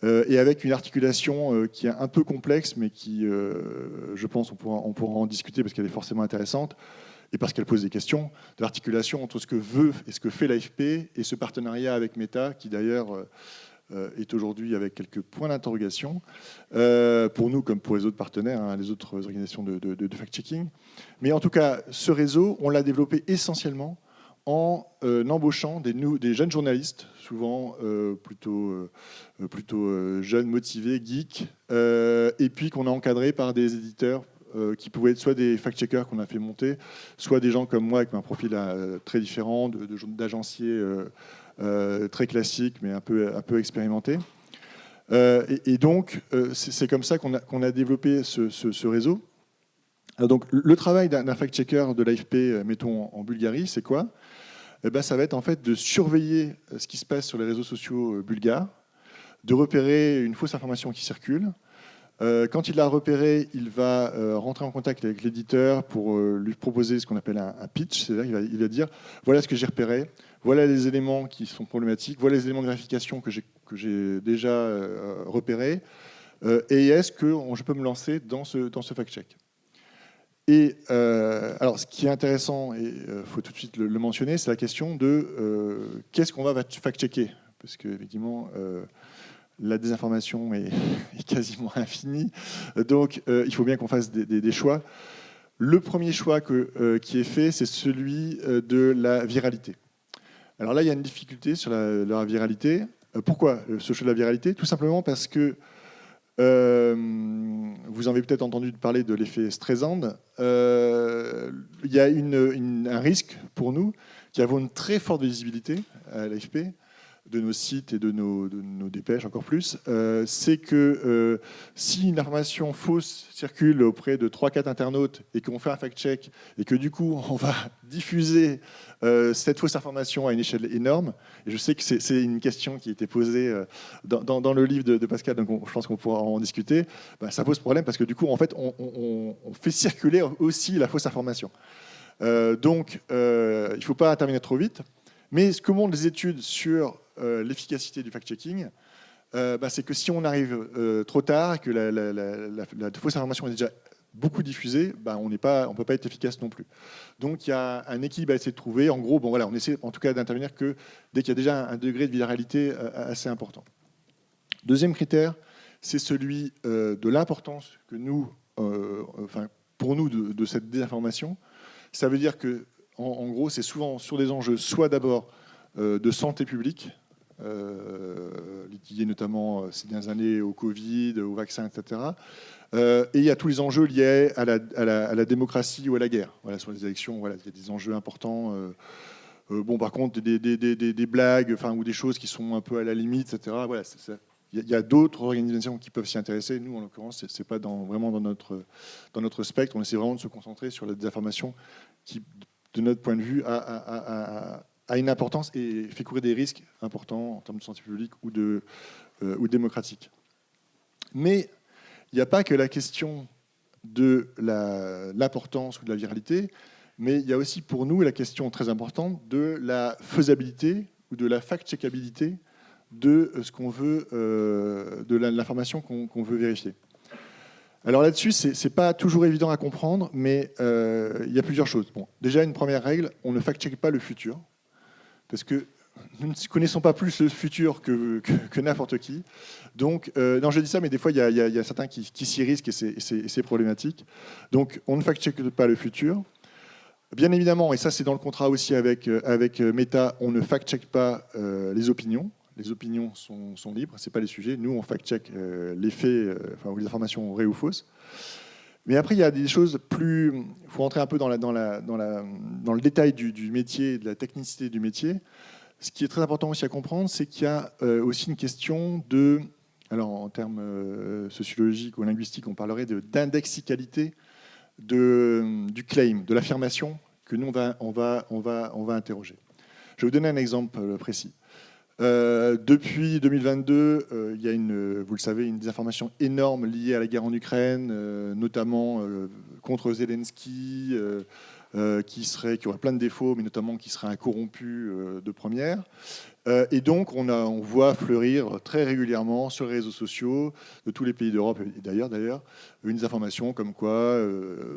Et avec une articulation qui est un peu complexe, mais qui, je pense, on pourra en discuter parce qu'elle est forcément intéressante, et parce qu'elle pose des questions, de l'articulation entre ce que veut et ce que fait l'AFP et ce partenariat avec Meta, qui d'ailleurs est aujourd'hui avec quelques points d'interrogation, pour nous comme pour les autres partenaires, hein, les autres organisations de fact-checking. Mais en tout cas, ce réseau, on l'a développé essentiellement en embauchant des jeunes journalistes, souvent plutôt jeunes, motivés, geeks, et puis qu'on a encadrés par des éditeurs qui pouvaient être soit des fact-checkers qu'on a fait monter, soit des gens comme moi avec un profil très différent, d'agenciers très classiques, mais un peu expérimentés. Et donc, c'est comme ça qu'on a développé ce réseau. Alors donc, le travail d'un fact-checker de l'AFP, mettons en Bulgarie, c'est quoi ? Eh ben, ça va être en fait de surveiller ce qui se passe sur les réseaux sociaux bulgares, de repérer une fausse information qui circule. Quand il l'a repéré, il va rentrer en contact avec l'éditeur pour lui proposer ce qu'on appelle un pitch. C'est-à-dire qu'il va dire, voilà ce que j'ai repéré, voilà les éléments qui sont problématiques, voilà les éléments de vérification que j'ai déjà repérés, et est-ce que je peux me lancer dans ce fact-check. Et alors, ce qui est intéressant, et il faut tout de suite le mentionner, c'est la question de qu'est-ce qu'on va fact-checker. Parce qu'effectivement, la désinformation est quasiment infinie. Donc, il faut bien qu'on fasse des choix. Le premier choix qui est fait, c'est celui de la viralité. Alors là, il y a une difficulté sur la viralité. Pourquoi ce choix de la viralité? Tout simplement parce que vous en avez peut-être entendu parler de l'effet Streisand. Il y a un risque pour nous qui avons une très forte visibilité à l'AFP, de nos sites et de nos dépêches encore plus, c'est que si une information fausse circule auprès de 3-4 internautes et qu'on fait un fact-check et que du coup on va diffuser cette fausse information à une échelle énorme, et je sais que c'est une question qui a été posée dans le livre de Pascal, donc je pense qu'on pourra en discuter, ça pose problème parce que du coup en fait on fait circuler aussi la fausse information. Donc il ne faut pas terminer trop vite. Mais ce que montrent les études sur l'efficacité du fact-checking, c'est que si on arrive trop tard, que la fausse information est déjà beaucoup diffusée, on ne peut pas être efficace non plus. Donc il y a un équilibre à essayer de trouver. En gros, on essaie en tout cas d'intervenir que dès qu'il y a déjà un degré de viralité assez important. Deuxième critère, c'est celui de l'importance que nous, pour nous, de cette désinformation. Ça veut dire que en gros, c'est souvent sur des enjeux, soit d'abord de santé publique, liés notamment ces dernières années au Covid, au vaccin, etc. Et il y a tous les enjeux liés à la démocratie ou à la guerre. Voilà, sur les élections, il y a des enjeux importants. Par contre, des blagues ou des choses qui sont un peu à la limite, etc. Voilà, il y a d'autres organisations qui peuvent s'y intéresser. Nous, en l'occurrence, ce n'est pas vraiment dans notre spectre. On essaie vraiment de se concentrer sur la désinformation qui, de notre point de vue, a une importance et fait courir des risques importants en termes de santé publique ou démocratique. Mais il n'y a pas que la question de l'importance ou de la viralité, mais il y a aussi pour nous la question très importante de la faisabilité ou de la fact-checkabilité de ce qu'on veut, de l'information qu'on veut vérifier. Alors là-dessus, c'est pas toujours évident à comprendre, mais il y a plusieurs choses. Déjà, une première règle, on ne fact-check pas le futur, parce que nous ne connaissons pas plus le futur que n'importe qui. Donc, non, je dis ça, mais des fois, il y a certains qui s'y risquent et c'est problématique. Donc, on ne fact-check pas le futur. Bien évidemment, et ça c'est dans le contrat aussi avec Meta, on ne fact-check pas les opinions. Les opinions sont libres, ce n'est pas les sujets. Nous, on fact-check les faits, ou les informations vraies ou fausses. Mais après, il y a des choses plus... Il faut rentrer un peu dans le détail du métier, de la technicité du métier. Ce qui est très important aussi à comprendre, c'est qu'il y a aussi une question de... Alors, en termes sociologiques ou linguistiques, on parlerait d'indexicalité du claim, de l'affirmation que nous, on va interroger. Je vais vous donner un exemple précis. Depuis 2022, il y a vous le savez, une désinformation énorme liée à la guerre en Ukraine, notamment contre Zelensky, qui aurait plein de défauts, mais notamment qui serait un corrompu de première. Et donc, on voit fleurir très régulièrement sur les réseaux sociaux de tous les pays d'Europe et d'ailleurs, une information comme quoi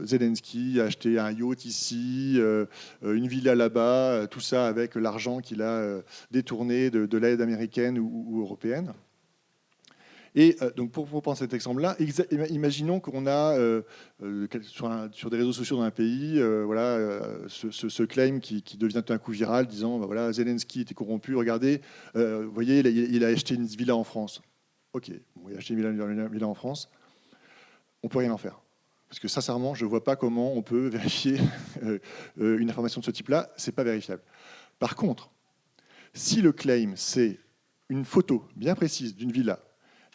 Zelensky a acheté un yacht ici, une villa là-bas, tout ça avec l'argent qu'il a détourné de l'aide américaine ou européenne. Et donc pour prendre cet exemple-là, imaginons qu'on a sur des réseaux sociaux dans un pays, ce claim qui devient un coup viral, disant voilà, Zelensky était corrompu, regardez, vous voyez, il a acheté une villa en France. Ok, il a acheté une villa en France, on peut rien en faire. Parce que sincèrement, je ne vois pas comment on peut vérifier une information de ce type-là, c'est pas vérifiable. Par contre, si le claim c'est une photo bien précise d'une villa,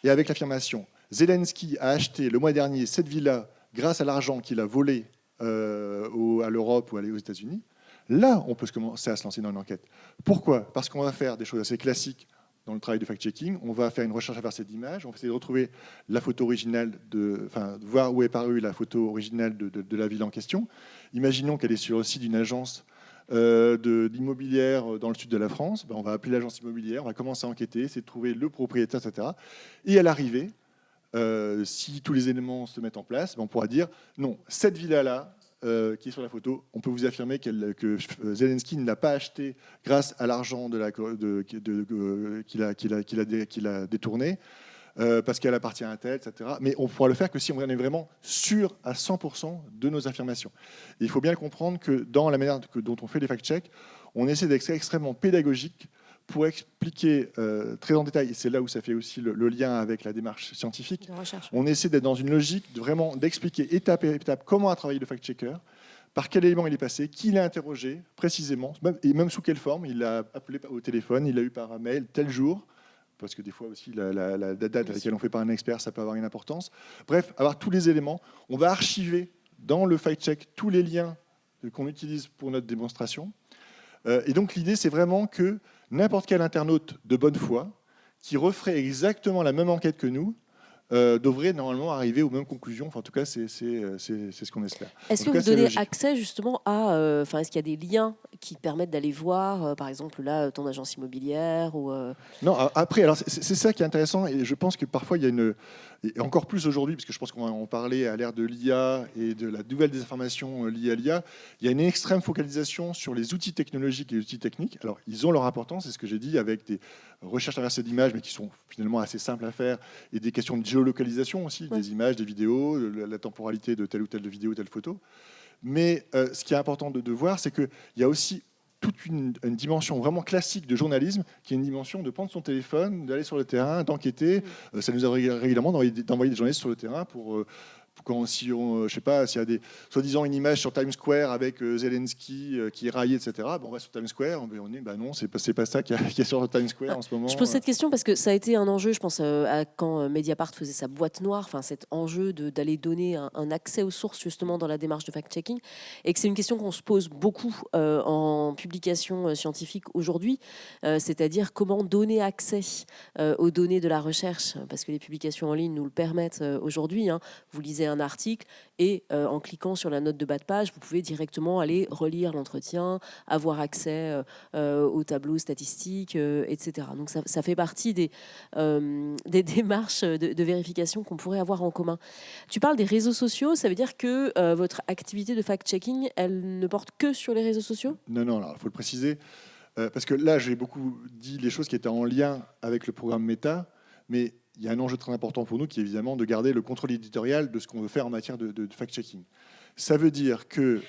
et avec l'affirmation « Zelensky a acheté le mois dernier cette villa grâce à l'argent qu'il a volé à l'Europe ou aux États-Unis », là, on peut commencer à se lancer dans une enquête. Pourquoi ? Parce qu'on va faire des choses assez classiques dans le travail de fact-checking. On va faire une recherche inversée d'images, on va essayer de retrouver la photo originale, de voir où est parue la photo originale de la ville en question. Imaginons qu'elle est sur le site d'une agence d'immobilière dans le sud de la France. On va appeler l'agence immobilière, on va commencer à enquêter, essayer de trouver le propriétaire, etc. Et à l'arrivée, si tous les éléments se mettent en place, on pourra dire non, cette villa-là, qui est sur la photo, on peut vous affirmer que Zelensky ne l'a pas acheté grâce à l'argent qu'il a détourné, parce qu'elle appartient à un tel, etc. Mais on pourra le faire que si on est vraiment sûr à 100% de nos affirmations. Et il faut bien comprendre que dans la manière dont on fait les fact-checks, on essaie d'être extrêmement pédagogique pour expliquer très en détail, et c'est là où ça fait aussi le lien avec la démarche scientifique, on essaie d'être dans une logique vraiment d'expliquer étape par étape comment a travaillé le fact-checker, par quel élément il est passé, qui l'a interrogé précisément, et même sous quelle forme. Il l'a appelé au téléphone, il l'a eu par mail tel jour, parce que des fois aussi la date à laquelle on fait par un expert, ça peut avoir une importance. Bref, avoir tous les éléments. On va archiver dans le fact-check tous les liens qu'on utilise pour notre démonstration. Et donc l'idée, c'est vraiment que n'importe quel internaute de bonne foi qui referait exactement la même enquête que nous devrait normalement arriver aux mêmes conclusions. Enfin, en tout cas, c'est ce qu'on espère. Est-ce que vous donnez accès justement à... est-ce qu'il y a des liens qui permettent d'aller voir, par exemple, là, ton agence immobilière ou, Non, après, alors c'est ça qui est intéressant, et je pense que parfois, il y a une... Et encore plus aujourd'hui, parce que je pense qu'on va en parler à l'ère de l'IA et de la nouvelle désinformation liée à l'IA, il y a une extrême focalisation sur les outils technologiques et les outils techniques. Alors, ils ont leur importance, c'est ce que j'ai dit, avec des recherches inversées d'images, mais qui sont finalement assez simples à faire, et des questions de géolocalisation aussi, des images, des vidéos, la temporalité de telle ou telle vidéo, telle photo. Mais ce qui est important de voir, c'est qu'il y a aussi toute une dimension vraiment classique de journalisme, qui est une dimension de prendre son téléphone, d'aller sur le terrain, d'enquêter. Ça nous arrive régulièrement d'envoyer des journalistes sur le terrain pour si on, je sais pas, s'il y a des soi-disant une image sur Times Square avec Zelensky qui est raillé, etc. On va sur Times Square, on dit non, c'est pas ça qui est sur Times Square en ce moment. Je pose cette question parce que ça a été un enjeu, je pense, quand Mediapart faisait sa boîte noire, enfin cet enjeu d'aller donner un accès aux sources justement dans la démarche de fact-checking, et que c'est une question qu'on se pose beaucoup en publication scientifique aujourd'hui, c'est-à-dire comment donner accès aux données de la recherche, parce que les publications en ligne nous le permettent aujourd'hui. Vous lisez un article et en cliquant sur la note de bas de page, vous pouvez directement aller relire l'entretien, avoir accès aux tableaux statistiques, etc. Donc ça fait partie des démarches de vérification qu'on pourrait avoir en commun. Tu parles des réseaux sociaux, ça veut dire que votre activité de fact-checking, elle ne porte que sur les réseaux sociaux ? Non, il faut le préciser, parce que là, j'ai beaucoup dit les choses qui étaient en lien avec le programme Meta, mais il y a un enjeu très important pour nous qui est évidemment de garder le contrôle éditorial de ce qu'on veut faire en matière de fact-checking. Ça veut dire que,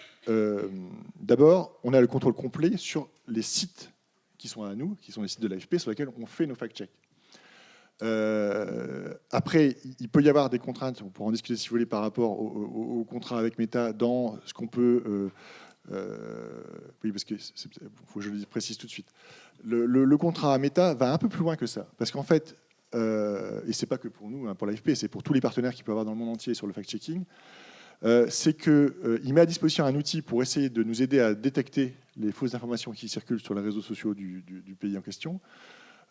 d'abord, on a le contrôle complet sur les sites qui sont à nous, qui sont les sites de l'AFP, sur lesquels on fait nos fact-checks. Après, il peut y avoir des contraintes, on pourra en discuter si vous voulez, par rapport au contrat avec Meta, dans ce qu'on peut... oui, parce que faut que je le précise tout de suite. Le contrat à Meta va un peu plus loin que ça, parce qu'en fait, et c'est pas que pour nous, pour l'AFP, c'est pour tous les partenaires qu'il peut avoir dans le monde entier sur le fact-checking, c'est qu'il met à disposition un outil pour essayer de nous aider à détecter les fausses informations qui circulent sur les réseaux sociaux du pays en question.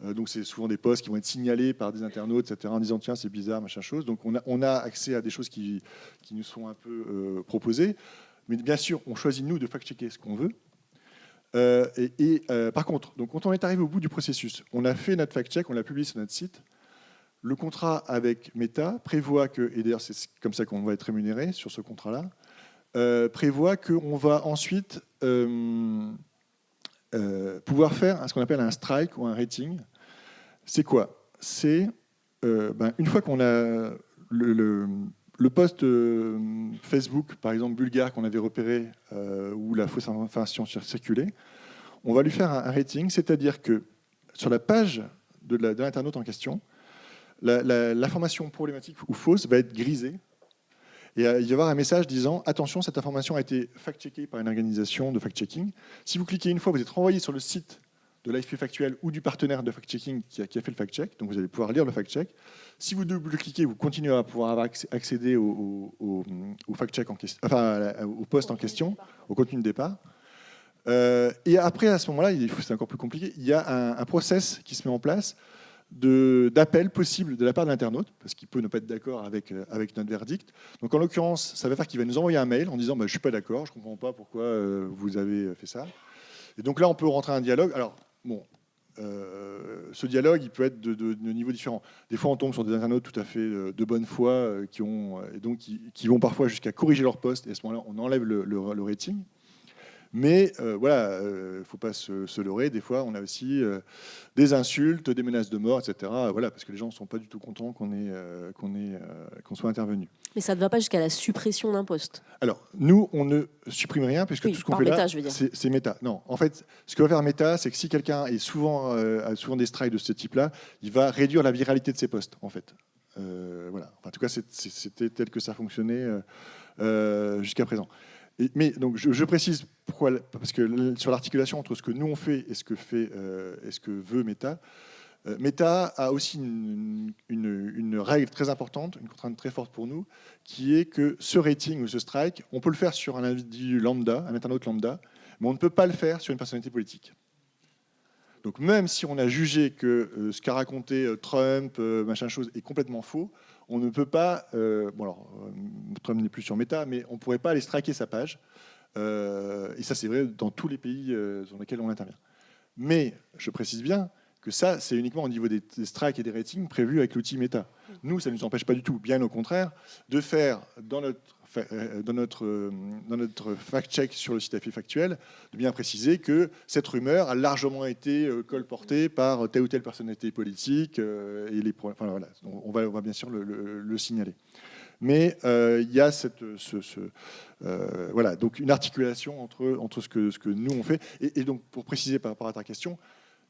Donc c'est souvent des posts qui vont être signalés par des internautes, etc., en disant tiens c'est bizarre, machin chose. Donc on a accès à des choses qui nous sont un peu proposées. Mais bien sûr, on choisit nous de fact-checker ce qu'on veut. Par contre, donc, quand on est arrivé au bout du processus, on a fait notre fact-check, on l'a publié sur notre site. Le contrat avec Meta prévoit que, et d'ailleurs c'est comme ça qu'on va être rémunéré sur ce contrat-là, prévoit qu'on va ensuite pouvoir faire ce qu'on appelle un strike ou un rating. C'est quoi ? C'est une fois qu'on a le post Facebook, par exemple bulgare, qu'on avait repéré, où la fausse information circulait, on va lui faire un rating, c'est-à-dire que sur la page de l'internaute en question, l'information problématique ou fausse va être grisée. Et il va y avoir un message disant « Attention, cette information a été fact-checkée par une organisation de fact-checking. Si vous cliquez une fois, vous êtes renvoyé sur le site de l'AFP Factuel ou du partenaire de fact-checking qui a fait le fact-check. Donc vous allez pouvoir lire le fact-check. Si vous double-cliquez, vous continuez à pouvoir accéder au fact-check en question, enfin au post en question, au contenu de départ. Et après, à ce moment-là, c'est encore plus compliqué, il y a un process qui se met en place d'appels possibles de la part de l'internaute, parce qu'il peut ne pas être d'accord avec notre verdict. Donc en l'occurrence, ça va faire qu'il va nous envoyer un mail en disant je ne suis pas d'accord, je ne comprends pas pourquoi vous avez fait ça. Et donc là, on peut rentrer un dialogue. Alors, bon, ce dialogue, il peut être de niveaux différents. Des fois, on tombe sur des internautes tout à fait de bonne foi qui vont parfois jusqu'à corriger leur poste, et à ce moment-là, on enlève le rating. Mais voilà, il ne faut pas se leurrer. Des fois, on a aussi des insultes, des menaces de mort, etc. Voilà, parce que les gens ne sont pas du tout contents qu'on soit intervenu. Mais ça ne va pas jusqu'à la suppression d'un poste. Alors, nous, on ne supprime rien, puisque tout ce qu'on fait méta, là, je veux dire. c'est méta. Non, en fait, ce que va faire méta, c'est que si quelqu'un a souvent des strikes de ce type-là, il va réduire la viralité de ses posts, en fait. Voilà. Enfin, en tout cas, c'était tel que ça fonctionnait jusqu'à présent. Mais donc, je précise pourquoi, parce que sur l'articulation entre ce que nous on fait et ce que veut Meta, Meta a aussi une règle très importante, une contrainte très forte pour nous, qui est que ce rating ou ce strike, on peut le faire sur un individu lambda, un internaute lambda, mais on ne peut pas le faire sur une personnalité politique. Donc même si on a jugé que ce qu'a raconté Trump, machin chose, est complètement faux, on ne peut pas, Trump n'est plus sur Meta, mais on ne pourrait pas aller striker sa page. Et ça, c'est vrai dans tous les pays dans lesquels on intervient. Mais je précise bien que ça, c'est uniquement au niveau des strikes et des ratings prévus avec l'outil Meta. Nous, ça ne nous empêche pas du tout, bien au contraire, de faire dans notre fact-check sur le site AFP Factuel, de bien préciser que cette rumeur a largement été colportée par telle ou telle personnalité politique. Voilà. On va bien sûr le signaler. Mais il y a voilà, donc une articulation entre ce que nous on fait. Et donc, pour préciser par rapport à ta question,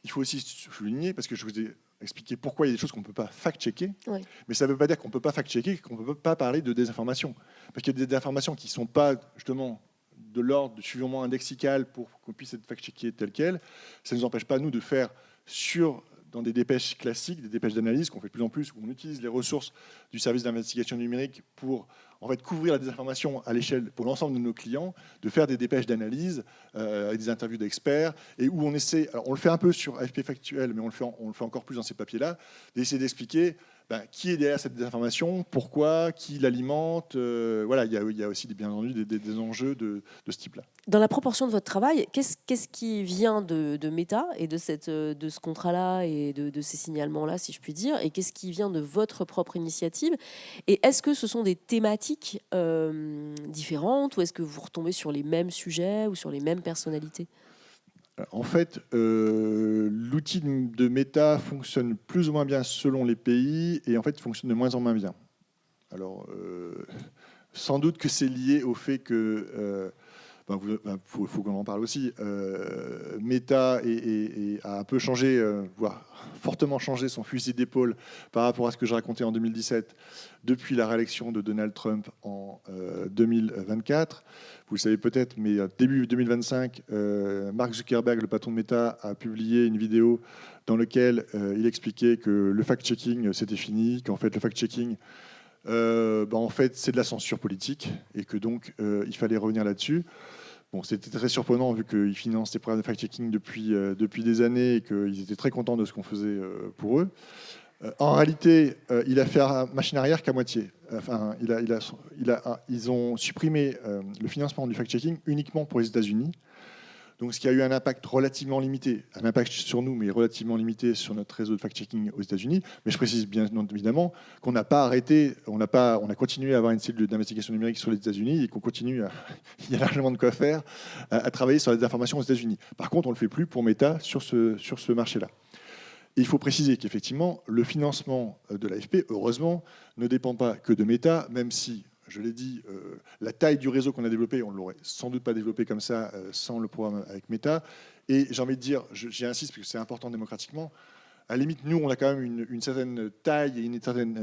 il faut aussi souligner, parce que je vous ai expliqué pourquoi il y a des choses qu'on ne peut pas fact-checker, oui. Mais ça ne veut pas dire qu'on ne peut pas fact-checker, qu'on ne peut pas parler de désinformation. Parce qu'il y a des informations qui ne sont pas justement de l'ordre du suivant indexical pour qu'on puisse être fact-checké tel quel. Ça ne nous empêche pas, nous, de faire dans des dépêches classiques, des dépêches d'analyse qu'on fait de plus en plus, où on utilise les ressources du service d'investigation numérique pour en fait couvrir la désinformation à l'échelle pour l'ensemble de nos clients, de faire des dépêches d'analyse avec des interviews d'experts, et où on essaie, alors on le fait un peu sur AFP Factuel, mais on le fait encore plus dans ces papiers-là, d'essayer d'expliquer qui est derrière cette désinformation, pourquoi, qui l'alimente. Voilà, il y a aussi bien entendu des enjeux de ce type-là. Dans la proportion de votre travail, qu'est-ce qui vient de Meta et de ce contrat-là et de ces signalements-là, si je puis dire, et qu'est-ce qui vient de votre propre initiative? Et est-ce que ce sont des thématiques différentes, ou est-ce que vous retombez sur les mêmes sujets ou sur les mêmes personnalités? En fait, l'outil de Meta fonctionne plus ou moins bien selon les pays, et en fait, fonctionne de moins en moins bien. Alors, sans doute que c'est lié au fait que faut qu'on en parle aussi. Meta a un peu changé, voire fortement changé son fusil d'épaule par rapport à ce que je racontais en 2017, depuis la réélection de Donald Trump en 2024. Vous le savez peut-être, mais début 2025, Mark Zuckerberg, le patron de Meta, a publié une vidéo dans laquelle il expliquait que le fact-checking, c'était fini, qu'en fait, le fact-checking, en fait, c'est de la censure politique, et que donc, il fallait revenir là-dessus. Bon, c'était très surprenant vu qu'ils financent des programmes de fact-checking depuis des années et qu'ils étaient très contents de ce qu'on faisait pour eux. En réalité, il a fait machine arrière qu'à moitié. Enfin, ils ont supprimé le financement du fact-checking uniquement pour les États-Unis. Donc, ce qui a eu un impact relativement limité, un impact sur nous, mais relativement limité sur notre réseau de fact-checking aux États-Unis. Mais je précise bien évidemment qu'on n'a pas arrêté, on a continué à avoir une cellule d'investigation numérique sur les États-Unis et qu'on continue, il y a largement de quoi faire, à travailler sur les informations aux États-Unis. Par contre, on ne le fait plus pour Meta sur ce marché-là. Et il faut préciser qu'effectivement, le financement de l'AFP, heureusement, ne dépend pas que de Meta, même si, je l'ai dit, la taille du réseau qu'on a développé, on ne l'aurait sans doute pas développé comme ça sans le programme avec Meta. Et j'ai envie de dire, j'y insiste parce que c'est important démocratiquement, à la limite, nous, on a quand même une certaine taille et une certaine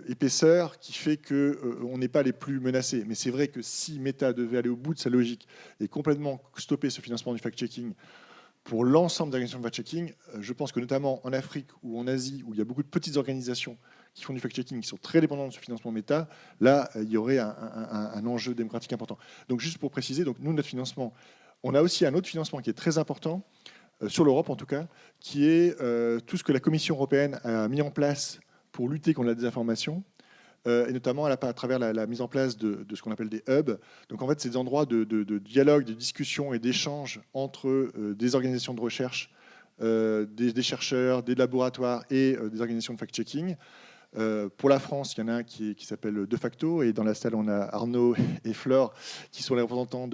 épaisseur qui fait qu'on n'est pas les plus menacés. Mais c'est vrai que si Meta devait aller au bout de sa logique et complètement stopper ce financement du fact-checking pour l'ensemble des organisations de fact-checking, je pense que notamment en Afrique ou en Asie, où il y a beaucoup de petites organisations qui font du fact-checking, qui sont très dépendantes de ce financement Meta, là, il y aurait un enjeu démocratique important. Donc, juste pour préciser, donc, nous, notre financement, on a aussi un autre financement qui est très important, sur l'Europe en tout cas, qui est tout ce que la Commission européenne a mis en place pour lutter contre la désinformation, et notamment à travers la mise en place de ce qu'on appelle des hubs. Donc en fait, c'est des endroits de dialogue, de discussion et d'échange entre des organisations de recherche, des chercheurs, des laboratoires et des organisations de fact-checking. Pour la France, il y en a un qui s'appelle De Facto, et dans la salle, on a Arnaud et Flore, qui sont les représentants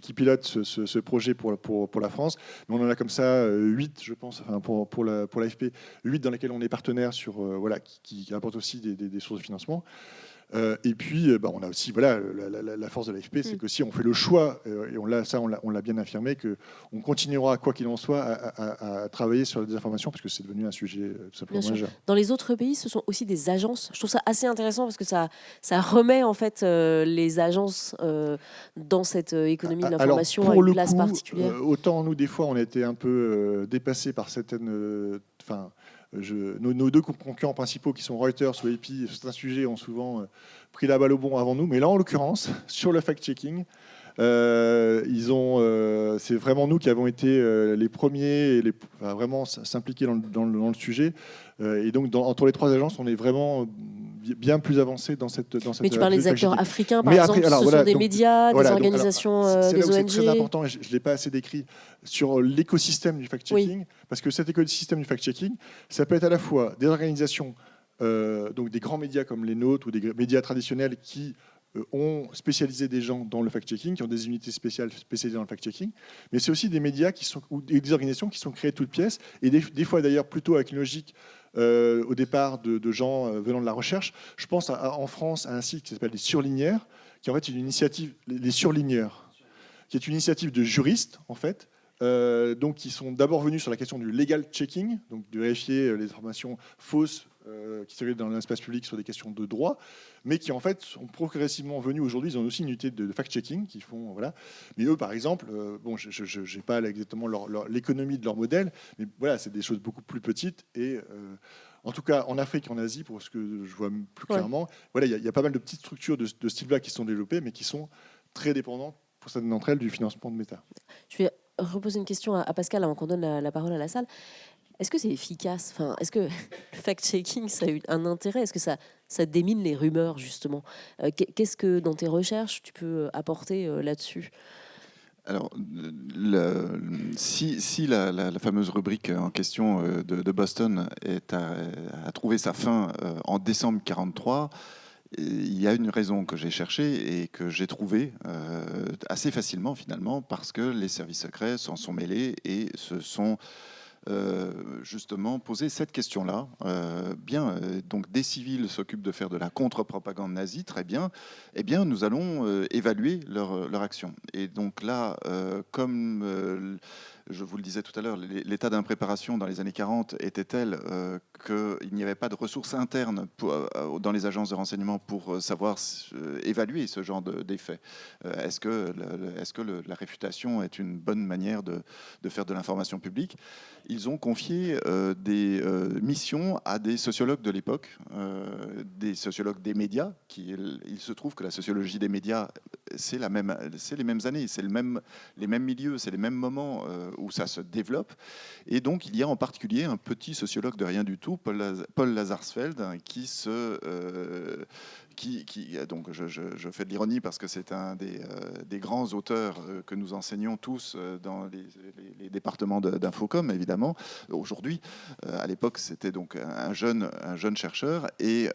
qui pilotent ce projet pour la France. Mais on en a comme ça 8, je pense, enfin pour l'AFP, 8 dans lesquels on est partenaire sur, voilà, qui apportent aussi des sources de financement. Et puis, on a aussi la force de l'AFP, c'est qu'aussi on fait le choix, et on l'a bien affirmé, qu'on continuera, quoi qu'il en soit, à travailler sur la désinformation, parce que c'est devenu un sujet tout simplement majeur. Dans les autres pays, ce sont aussi des agences. Je trouve ça assez intéressant parce que ça remet en fait les agences dans cette économie de l'information à une place particulière. Autant nous, des fois, on a été un peu dépassés par certaines... nos deux concurrents principaux, qui sont Reuters ou AP, sur certains sujets, ont souvent pris la balle au bond avant nous. Mais là, en l'occurrence, sur le fact-checking, c'est vraiment nous qui avons été les premiers à vraiment s'impliquer dans le sujet. Et donc, entre les trois agences, on est vraiment bien plus avancé dans cette Mais tu parles des acteurs africains, par exemple, ce sont des médias, des organisations, des ONG. C'est très important, et je ne l'ai pas assez décrit, sur l'écosystème du fact-checking, parce que cet écosystème du fact-checking, ça peut être à la fois des organisations, donc des grands médias comme les nôtres, ou des médias traditionnels qui ont spécialisé des gens dans le fact-checking, qui ont des unités spécialisées dans le fact-checking, mais c'est aussi des médias ou des organisations qui sont créées de toutes pièces, et des fois d'ailleurs plutôt avec une logique au départ de gens venant de la recherche. Je pense en France à un site qui s'appelle les Surligneurs, qui en fait est une initiative, les Surligneurs, qui est une initiative de juristes en fait, donc qui sont d'abord venus sur la question du legal checking, donc de vérifier les informations fausses qui circulent dans l'espace public sur des questions de droit, mais qui en fait sont progressivement venus aujourd'hui. Ils ont aussi une unité de fact-checking qui font, voilà. Mais eux, par exemple, je n'ai pas exactement l'économie de leur modèle, mais voilà, c'est des choses beaucoup plus petites. Et en tout cas, en Afrique et en Asie, pour ce que je vois plus clairement, voilà, il y a pas mal de petites structures de ce type-là qui sont développées, mais qui sont très dépendantes, pour certaines d'entre elles, du financement de Meta. Je vais reposer une question à Pascal avant qu'on donne la parole à la salle. Est-ce que c'est efficace ? Enfin, est-ce que le fact-checking, ça a eu un intérêt ? Est-ce que ça démine les rumeurs, justement ? Qu'est-ce que, dans tes recherches, tu peux apporter là-dessus ? Alors, si la fameuse rubrique en question de Boston a trouvé sa fin en décembre 1943, il y a une raison que j'ai cherchée et que j'ai trouvée assez facilement, finalement, parce que les services secrets s'en sont mêlés et se sont justement poser cette question-là. Donc des civils s'occupent de faire de la contre-propagande nazie, très bien. Eh bien, nous allons évaluer leur action. Et donc là, comme je vous le disais tout à l'heure, l'état d'impréparation dans les années 40 était tel qu'il n'y avait pas de ressources internes dans les agences de renseignement pour savoir évaluer ce genre d'effets. Est-ce que la réfutation est une bonne manière de faire de l'information publique ? Ils ont confié des missions à des sociologues de l'époque, des sociologues des médias. Il se trouve que la sociologie des médias, c'est les mêmes années, c'est les mêmes milieux, c'est les mêmes moments où ça se développe. Et donc, il y a en particulier un petit sociologue de rien du tout, Paul Lazarsfeld, donc je fais de l'ironie parce que c'est un des grands auteurs que nous enseignons tous dans les départements d'Infocom, évidemment. Aujourd'hui, à l'époque, c'était donc un jeune chercheur, et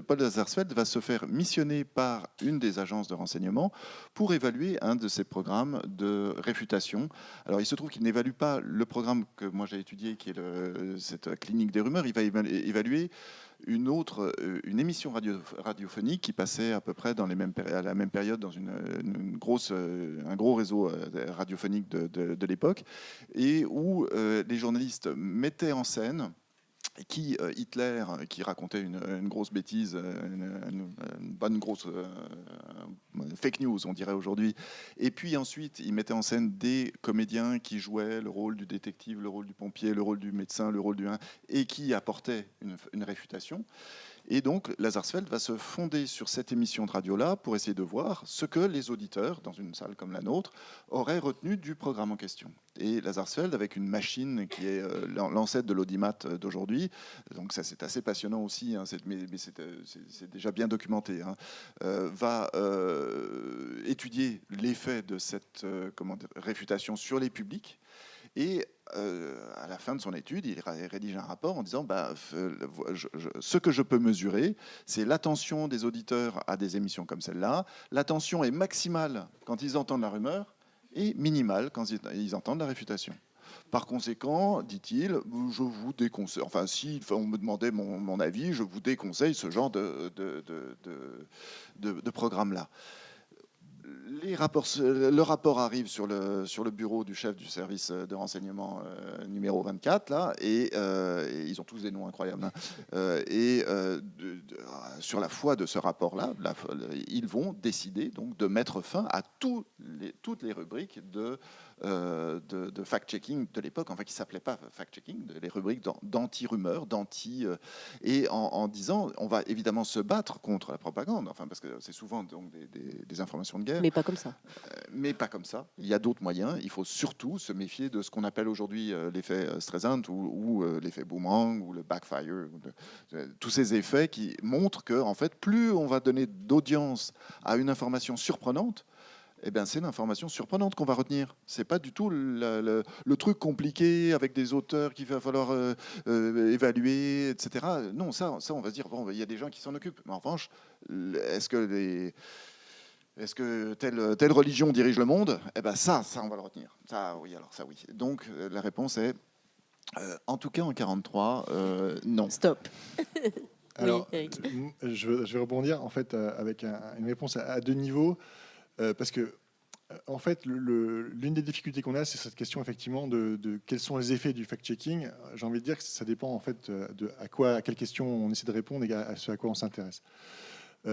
Paul Lazarsfeld va se faire missionner par une des agences de renseignement pour évaluer un de ces programmes de réfutation. Alors, il se trouve qu'il n'évalue pas le programme que moi j'ai étudié, qui est cette clinique des rumeurs. Il va évaluer une émission radiophonique qui passait à peu près à la même période dans un gros réseau radiophonique de l'époque, et où les journalistes mettaient en scène Hitler qui racontait une grosse bêtise, une bonne grosse fake news, on dirait aujourd'hui. Et puis ensuite, il mettait en scène des comédiens qui jouaient le rôle du détective, le rôle du pompier, le rôle du médecin, le rôle et qui apportaient une réfutation. Et donc, Lazarsfeld va se fonder sur cette émission de radio-là pour essayer de voir ce que les auditeurs, dans une salle comme la nôtre, auraient retenu du programme en question. Et Lazarsfeld, avec une machine qui est l'ancêtre de l'audimat d'aujourd'hui, donc ça c'est assez passionnant aussi, hein, mais c'est déjà bien documenté, hein, va étudier l'effet de cette réfutation sur les publics. Et à la fin de son étude, il rédige un rapport en disant ce que je peux mesurer, c'est l'attention des auditeurs à des émissions comme celle-là. L'attention est maximale quand ils entendent la rumeur et minimale quand ils entendent la réfutation. Par conséquent, dit-il, je vous déconseille, enfin si on me demandait mon avis, je vous déconseille ce genre de programme-là. Le rapport arrive sur le bureau du chef du service de renseignement numéro 24, là, et ils ont tous des noms incroyables. Hein, sur la foi de ce rapport-là, ils vont décider donc, de mettre fin à toutes les rubriques de fact-checking de l'époque, enfin qui ne s'appelait pas fact-checking, les rubriques d'anti-rumeurs, et en disant on va évidemment se battre contre la propagande, enfin, parce que c'est souvent donc, des informations de guerre. Mais pas comme ça. Mais pas comme ça. Il y a d'autres moyens. Il faut surtout se méfier de ce qu'on appelle aujourd'hui l'effet Streisand ou l'effet boomerang ou le backfire. Tous ces effets qui montrent que en fait, plus on va donner d'audience à une information surprenante, eh ben, c'est l'information surprenante qu'on va retenir. C'est pas du tout le truc compliqué avec des auteurs qu'il va falloir évaluer, etc. Non, ça, on va se dire, bon, il y a des gens qui s'en occupent. Mais en revanche, est-ce que telle religion dirige le monde? Eh ben ça, on va le retenir. Ça, oui, alors ça, oui. Donc, la réponse est, en tout cas, en 1943, non. Stop. Alors, oui, Eric. Je vais rebondir, en fait, avec une réponse à deux niveaux. Parce que, en fait, l'une des difficultés qu'on a, c'est cette question effectivement de quels sont les effets du fact-checking. J'ai envie de dire que ça dépend en fait à quelle question on essaie de répondre et à ce à quoi on s'intéresse.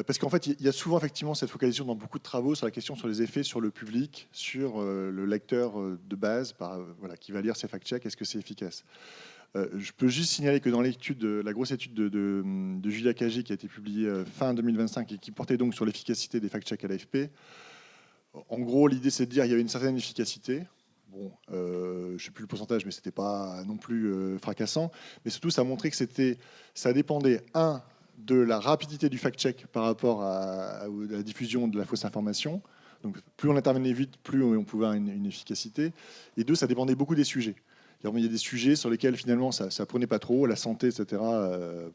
Parce qu'en fait, il y a souvent effectivement cette focalisation dans beaucoup de travaux sur la question sur les effets sur le public, sur le lecteur de base, qui va lire ces fact-checks. Est-ce que c'est efficace? Je peux juste signaler que dans la grosse étude de Julia Cagé qui a été publiée fin 2025 et qui portait donc sur l'efficacité des fact-checks à l'AFP. En gros, l'idée, c'est de dire qu'il y avait une certaine efficacité. Bon, je ne sais plus le pourcentage, mais ce n'était pas non plus fracassant. Mais surtout, ça a montré que ça dépendait, de la rapidité du fact-check par rapport à la diffusion de la fausse information. Donc, plus on intervenait vite, plus on pouvait avoir une efficacité. Et deux, ça dépendait beaucoup des sujets. Il y a des sujets sur lesquels, finalement, ça ne prenait pas trop, la santé, etc.,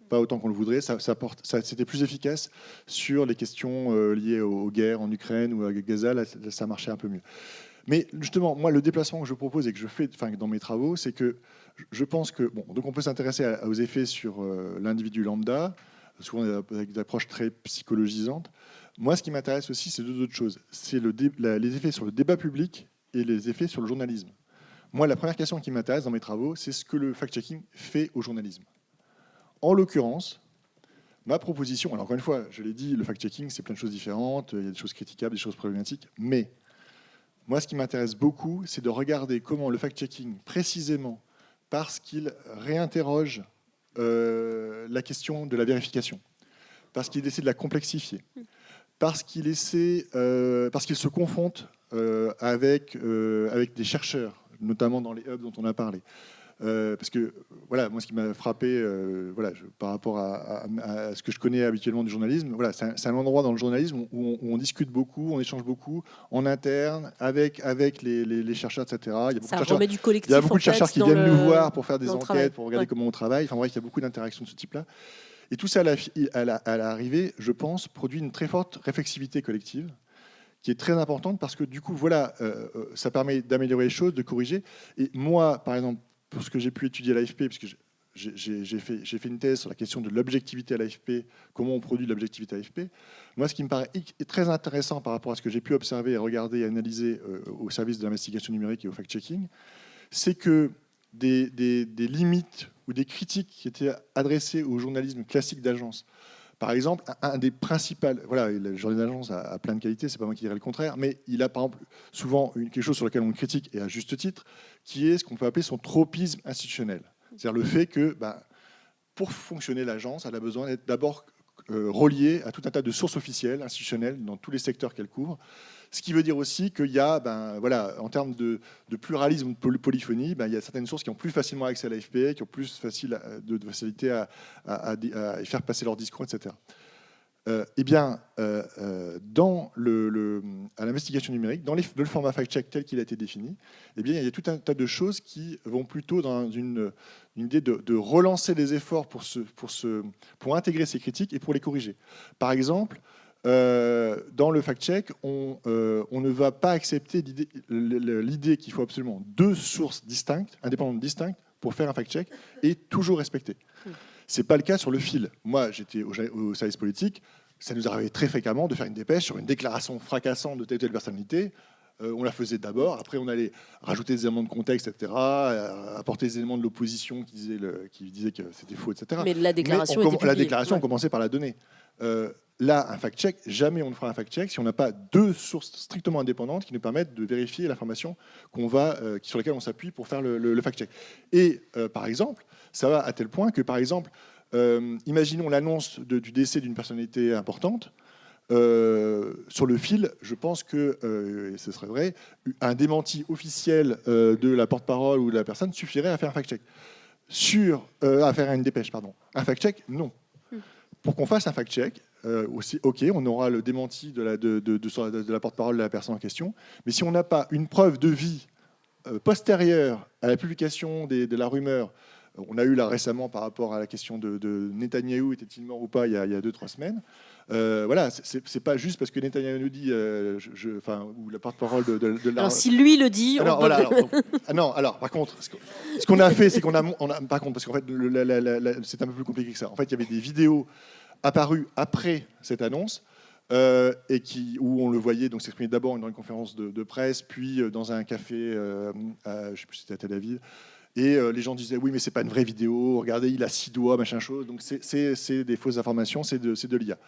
pas autant qu'on le voudrait. C'était plus efficace sur les questions liées aux guerres en Ukraine ou à Gaza. Là, ça marchait un peu mieux. Mais justement, moi, le déplacement que je propose et que je fais dans mes travaux, c'est que je pense que... Bon, donc on peut s'intéresser aux effets sur l'individu lambda, souvent avec des approches très psychologisantes. Moi, ce qui m'intéresse aussi, c'est deux autres choses. C'est les effets sur le débat public et les effets sur le journalisme. Moi, la première question qui m'intéresse dans mes travaux, c'est ce que le fact-checking fait au journalisme. En l'occurrence, ma proposition, alors encore une fois, je l'ai dit, le fact-checking, c'est plein de choses différentes, il y a des choses critiquables, des choses problématiques, mais moi, ce qui m'intéresse beaucoup, c'est de regarder comment le fact-checking, précisément parce qu'il réinterroge la question de la vérification, parce qu'il essaie de la complexifier, parce qu'il se confronte avec des chercheurs, notamment dans les hubs dont on a parlé. Parce que, voilà, moi, ce qui m'a frappé par rapport à ce que je connais habituellement du journalisme, voilà, c'est un endroit dans le journalisme où on discute beaucoup, on échange beaucoup, en interne, avec les chercheurs, etc. Ça remet du collectif. Il y a beaucoup de chercheurs qui viennent nous voir pour faire des enquêtes, pour regarder ouais. comment on travaille. Enfin, bref, il y a beaucoup d'interactions de ce type-là. Et tout ça, à l'arrivée, je pense, produit une très forte réflexivité collective, qui est très importante parce que du coup, voilà, ça permet d'améliorer les choses, de corriger. Et moi, par exemple, pour ce que j'ai pu étudier à l'AFP, parce que j'ai fait une thèse sur la question de l'objectivité à l'AFP, comment on produit de l'objectivité à l'AFP, moi, ce qui me paraît très intéressant par rapport à ce que j'ai pu observer, regarder et analyser au service de l'investigation numérique et au fact-checking, c'est que des limites ou des critiques qui étaient adressées au journalisme classique d'agence, par exemple, un des principaux... Voilà, le journalisme d'agence a plein de qualités, c'est pas moi qui dirais le contraire, mais il a par exemple souvent quelque chose sur lequel on critique, et à juste titre, qui est ce qu'on peut appeler son tropisme institutionnel. C'est-à-dire le fait que pour fonctionner l'agence, elle a besoin d'être d'abord reliée à tout un tas de sources officielles, institutionnelles, dans tous les secteurs qu'elle couvre. Ce qui veut dire aussi qu'il y a, en termes de pluralisme, de polyphonie, il y a certaines sources qui ont plus facilement accès à l'AFP, qui ont plus de facilité à faire passer leur discours, etc. À l'investigation numérique, dans le format fact-check tel qu'il a été défini, il y a tout un tas de choses qui vont plutôt dans une idée de relancer les efforts pour intégrer ces critiques et pour les corriger. Par exemple, dans le fact-check, on ne va pas accepter l'idée qu'il faut absolument 2 sources distinctes, indépendantes distinctes, pour faire un fact-check et toujours respecter. Ce n'est pas le cas sur le fil. Moi, j'étais au service politique, ça nous arrivait très fréquemment de faire une dépêche sur une déclaration fracassante de telle ou telle personnalité. On la faisait d'abord, après on allait rajouter des éléments de contexte, etc., apporter des éléments de l'opposition qui disaient que c'était faux, etc. Mais la déclaration était publiée. La déclaration, ouais. on commençait par la donner. Là, un fact-check, jamais on ne fera un fact-check si on n'a pas 2 sources strictement indépendantes qui nous permettent de vérifier l'information sur laquelle on s'appuie pour faire le fact-check. Et par exemple, ça va à tel point que, par exemple, imaginons l'annonce du décès d'une personnalité importante. Sur le fil, je pense que, et ce serait vrai, un démenti officiel de la porte-parole ou de la personne suffirait à faire un fact-check. À faire une dépêche, pardon. Un fact-check, non. Pour qu'on fasse un fact-check, ok, on aura le démenti de la porte-parole de la personne en question, mais si on n'a pas une preuve de vie postérieure à la publication de la rumeur, on a eu là récemment par rapport à la question de Netanyahou, était-il mort ou pas, il y a 2-3 semaines. C'est pas juste parce que Netanyahou nous dit, ou la porte-parole de la... Alors si lui le dit... Par contre, ce qu'on a fait, c'est qu'on a... Par contre, parce qu'en fait, c'est un peu plus compliqué que ça. En fait, il y avait des vidéos apparues après cette annonce, où on le voyait donc s'exprimer d'abord dans une conférence de presse, puis dans un café, je ne sais plus si c'était à Tel Aviv. Et les gens disaient oui, mais c'est pas une vraie vidéo. Regardez, il a 6 doigts, machin chose. Donc c'est des fausses informations, c'est de l'IA.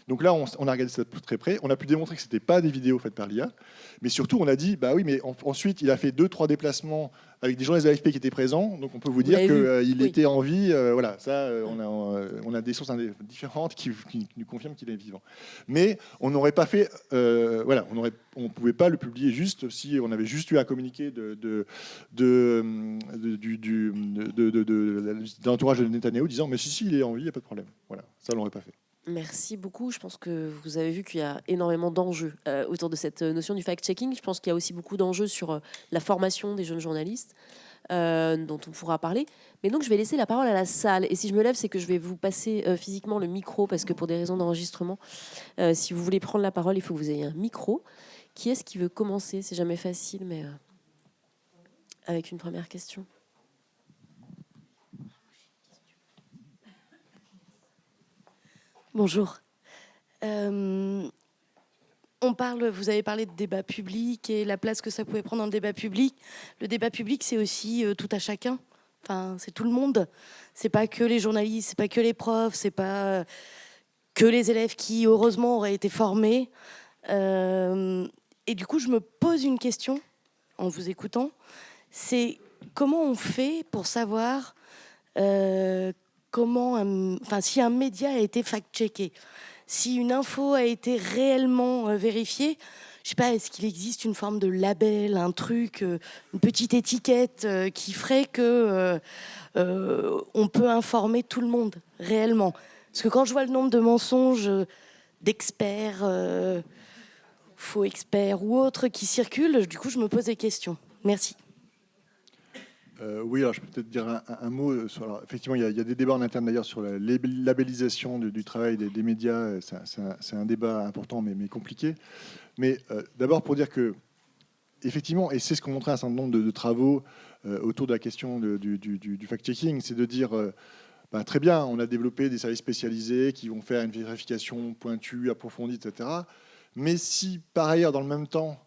Donc là, on a regardé ça de très près. On a pu démontrer que c'était pas des vidéos faites par l'IA, mais surtout on a dit bah oui, mais ensuite il a fait 2-3 déplacements avec des journalistes de l'AFP qui étaient présents. Donc on peut vous dire qu'il était en vie. On a des sources différentes qui nous confirment qu'il est vivant. Mais on n'aurait pas fait, on pouvait pas le publier juste si on avait juste eu un communiqué de l'entourage de Netanyahou disant mais si il est en vie, il n'y a pas de problème. Voilà, ça on l'aurait pas fait. Merci beaucoup. Je pense que vous avez vu qu'il y a énormément d'enjeux autour de cette notion du fact-checking. Je pense qu'il y a aussi beaucoup d'enjeux sur la formation des jeunes journalistes dont on pourra parler. Mais donc, je vais laisser la parole à la salle. Et si je me lève, c'est que je vais vous passer physiquement le micro parce que pour des raisons d'enregistrement, si vous voulez prendre la parole, il faut que vous ayez un micro. Qui est-ce qui veut commencer ? C'est jamais facile, mais avec une première question. Bonjour. Vous avez parlé de débat public et la place que ça pouvait prendre dans le débat public. Le débat public, c'est aussi tout à chacun. Enfin, c'est tout le monde. C'est pas que les journalistes, c'est pas que les profs, c'est pas que les élèves qui, heureusement, auraient été formés. Et du coup, je me pose une question en vous écoutant. C'est comment on fait pour savoir... si un média a été fact-checké, si une info a été réellement vérifiée, je sais pas, est-ce qu'il existe une forme de label, un truc, une petite étiquette qui ferait que on peut informer tout le monde réellement? Parce que quand je vois le nombre de mensonges d'experts, faux experts ou autres qui circulent, du coup, je me pose des questions. Merci. Oui, alors je peux peut-être dire un mot. Effectivement, il y a des débats en interne d'ailleurs sur la labellisation du travail des médias. C'est un débat important mais compliqué. Mais d'abord pour dire que, effectivement, et c'est ce qu'ont montré un certain nombre de travaux autour de la question du fact-checking, c'est de dire, très bien, on a développé des services spécialisés qui vont faire une vérification pointue, approfondie, etc. Mais si par ailleurs, dans le même temps,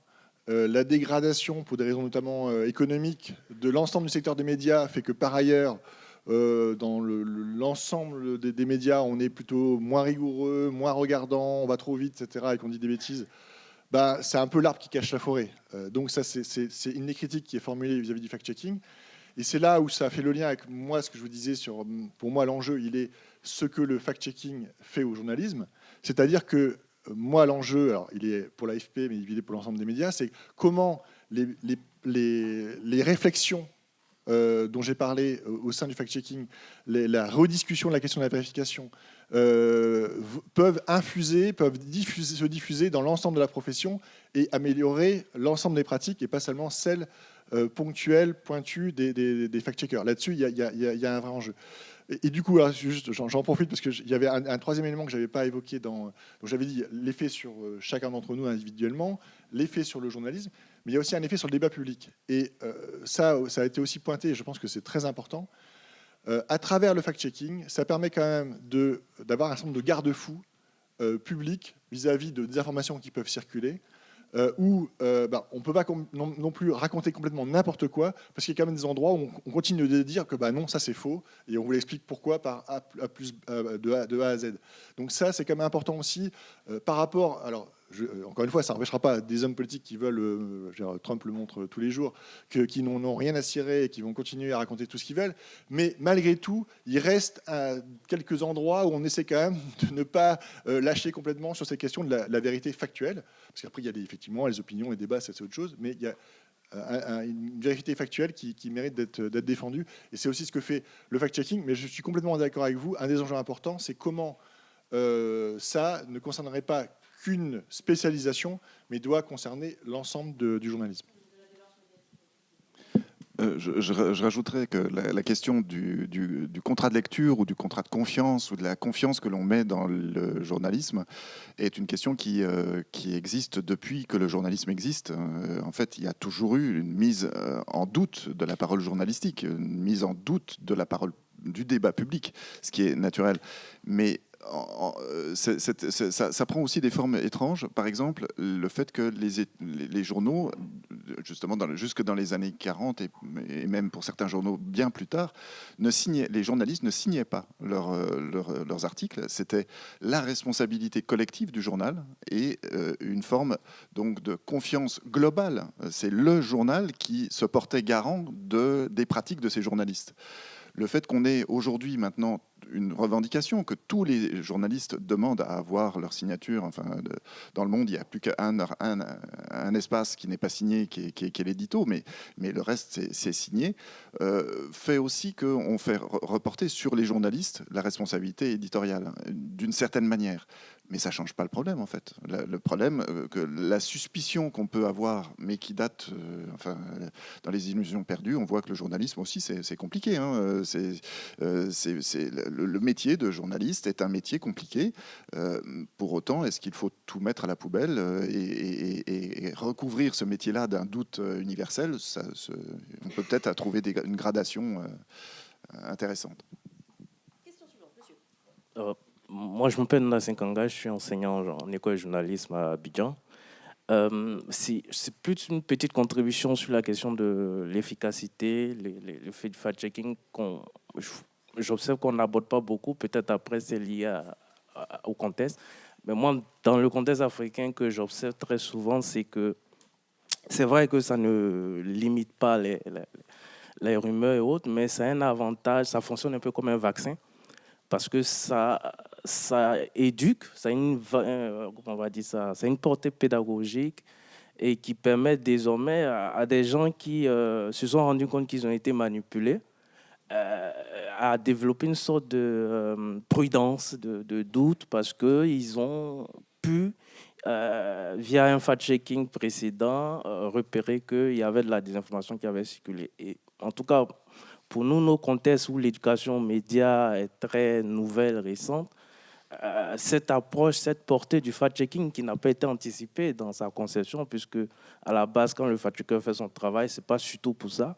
la dégradation, pour des raisons notamment économiques, de l'ensemble du secteur des médias fait que par ailleurs, dans l'ensemble des médias, on est plutôt moins rigoureux, moins regardant, on va trop vite, etc., et qu'on dit des bêtises, c'est un peu l'arbre qui cache la forêt. Donc ça, c'est une des critiques qui est formulée vis-à-vis du fact-checking. Et c'est là où ça fait le lien avec moi, ce que je vous disais sur, pour moi, l'enjeu, il est ce que le fact-checking fait au journalisme. C'est-à-dire que moi, l'enjeu, alors il est pour l'AFP, mais il est pour l'ensemble des médias, c'est comment les réflexions dont j'ai parlé au sein du fact-checking, la rediscussion de la question de la vérification, peuvent se diffuser dans l'ensemble de la profession et améliorer l'ensemble des pratiques et pas seulement celles ponctuelles, pointues des fact-checkers. Là-dessus, il y a un vrai enjeu. Et du coup, j'en profite parce qu'il y avait un troisième élément que je n'avais pas évoqué. Donc j'avais dit l'effet sur chacun d'entre nous individuellement, l'effet sur le journalisme, mais il y a aussi un effet sur le débat public. Et ça a été aussi pointé, et je pense que c'est très important. À travers le fact-checking, ça permet quand même d'avoir un certain nombre de garde-fous publics vis-à-vis de désinformations qui peuvent circuler, où on ne peut pas non plus raconter complètement n'importe quoi, parce qu'il y a quand même des endroits où on continue de dire que non, ça c'est faux, et on vous l'explique pourquoi par de A à Z. Donc ça, c'est quand même important aussi par rapport... Alors, encore une fois, ça n'empêchera pas des hommes politiques qui veulent, Trump le montre tous les jours, qui n'ont rien à cirer et qui vont continuer à raconter tout ce qu'ils veulent. Mais malgré tout, il reste quelques endroits où on essaie quand même de ne pas lâcher complètement sur ces questions de la vérité factuelle. Parce qu'après, il y a effectivement les opinions, les débats, c'est autre chose. Mais il y a une vérité factuelle qui mérite d'être défendue. Et c'est aussi ce que fait le fact-checking. Mais je suis complètement d'accord avec vous. Un des enjeux importants, c'est comment ça ne concernerait pas qu'une spécialisation, mais doit concerner l'ensemble du journalisme. Je rajouterais que la question du contrat de lecture ou du contrat de confiance ou de la confiance que l'on met dans le journalisme est une question qui existe depuis que le journalisme existe. En fait, il y a toujours eu une mise en doute de la parole journalistique, une mise en doute de la parole du débat public, ce qui est naturel. Mais ça prend aussi des formes étranges. Par exemple, le fait que les journaux, justement jusque dans les années 40 et même pour certains journaux bien plus tard, les journalistes ne signaient pas leurs articles. C'était la responsabilité collective du journal et une forme donc de confiance globale. C'est le journal qui se portait garant des pratiques de ces journalistes. Le fait qu'on ait aujourd'hui maintenant une revendication que tous les journalistes demandent à avoir leur signature, dans le monde il n'y a plus qu'un espace qui n'est pas signé, qui est l'édito, mais le reste c'est signé, fait aussi qu'on fait reporter sur les journalistes la responsabilité éditoriale, d'une certaine manière. Mais ça ne change pas le problème, en fait. Le problème, que la suspicion qu'on peut avoir, mais qui date, dans les illusions perdues, on voit que le journalisme aussi, c'est compliqué. Hein. Le métier de journaliste est un métier compliqué. Pour autant, est-ce qu'il faut tout mettre à la poubelle et recouvrir ce métier-là d'un doute universel? On peut peut-être trouver une gradation intéressante. Question suivante, monsieur. Moi, je m'appelle Nassim Kanga, je suis enseignant en école de journalisme à Abidjan. C'est plus une petite contribution sur la question de l'efficacité, le fait du fact-checking. J'observe qu'on n'aborde pas beaucoup, peut-être après c'est lié au contexte. Mais moi, dans le contexte africain que j'observe très souvent, c'est que c'est vrai que ça ne limite pas les rumeurs et autres, mais ça a un avantage, ça fonctionne un peu comme un vaccin. Parce que ça éduque, ça a une portée pédagogique et qui permet désormais à des gens qui se sont rendus compte qu'ils ont été manipulés à développer une sorte de prudence, de doute, parce qu'ils ont pu, via un fact-checking précédent, repérer qu'il y avait de la désinformation qui avait circulé. Et en tout cas, pour nous, nos contextes où l'éducation aux médias est très nouvelle, récente, cette approche, cette portée du fact-checking qui n'a pas été anticipée dans sa conception, puisque à la base, quand le fact-checker fait son travail, ce n'est pas surtout pour ça.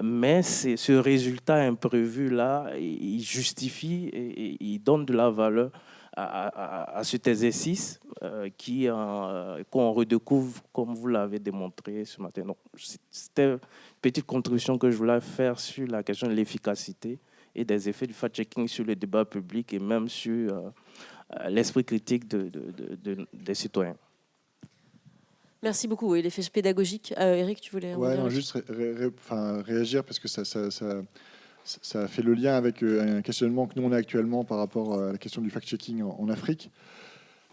Mais ce résultat imprévu-là, il justifie et il donne de la valeur à cet exercice qu'on redécouvre, comme vous l'avez démontré ce matin. Donc, c'était une petite contribution que je voulais faire sur la question de l'efficacité et des effets du fact-checking sur le débat public et même sur l'esprit critique des citoyens. Merci beaucoup. Oui, l'effet pédagogique. Eric, tu voulais Ouais, rebondir non, là-dessus? juste réagir parce que ça fait le lien avec un questionnement que nous on a actuellement par rapport à la question du fact-checking en Afrique.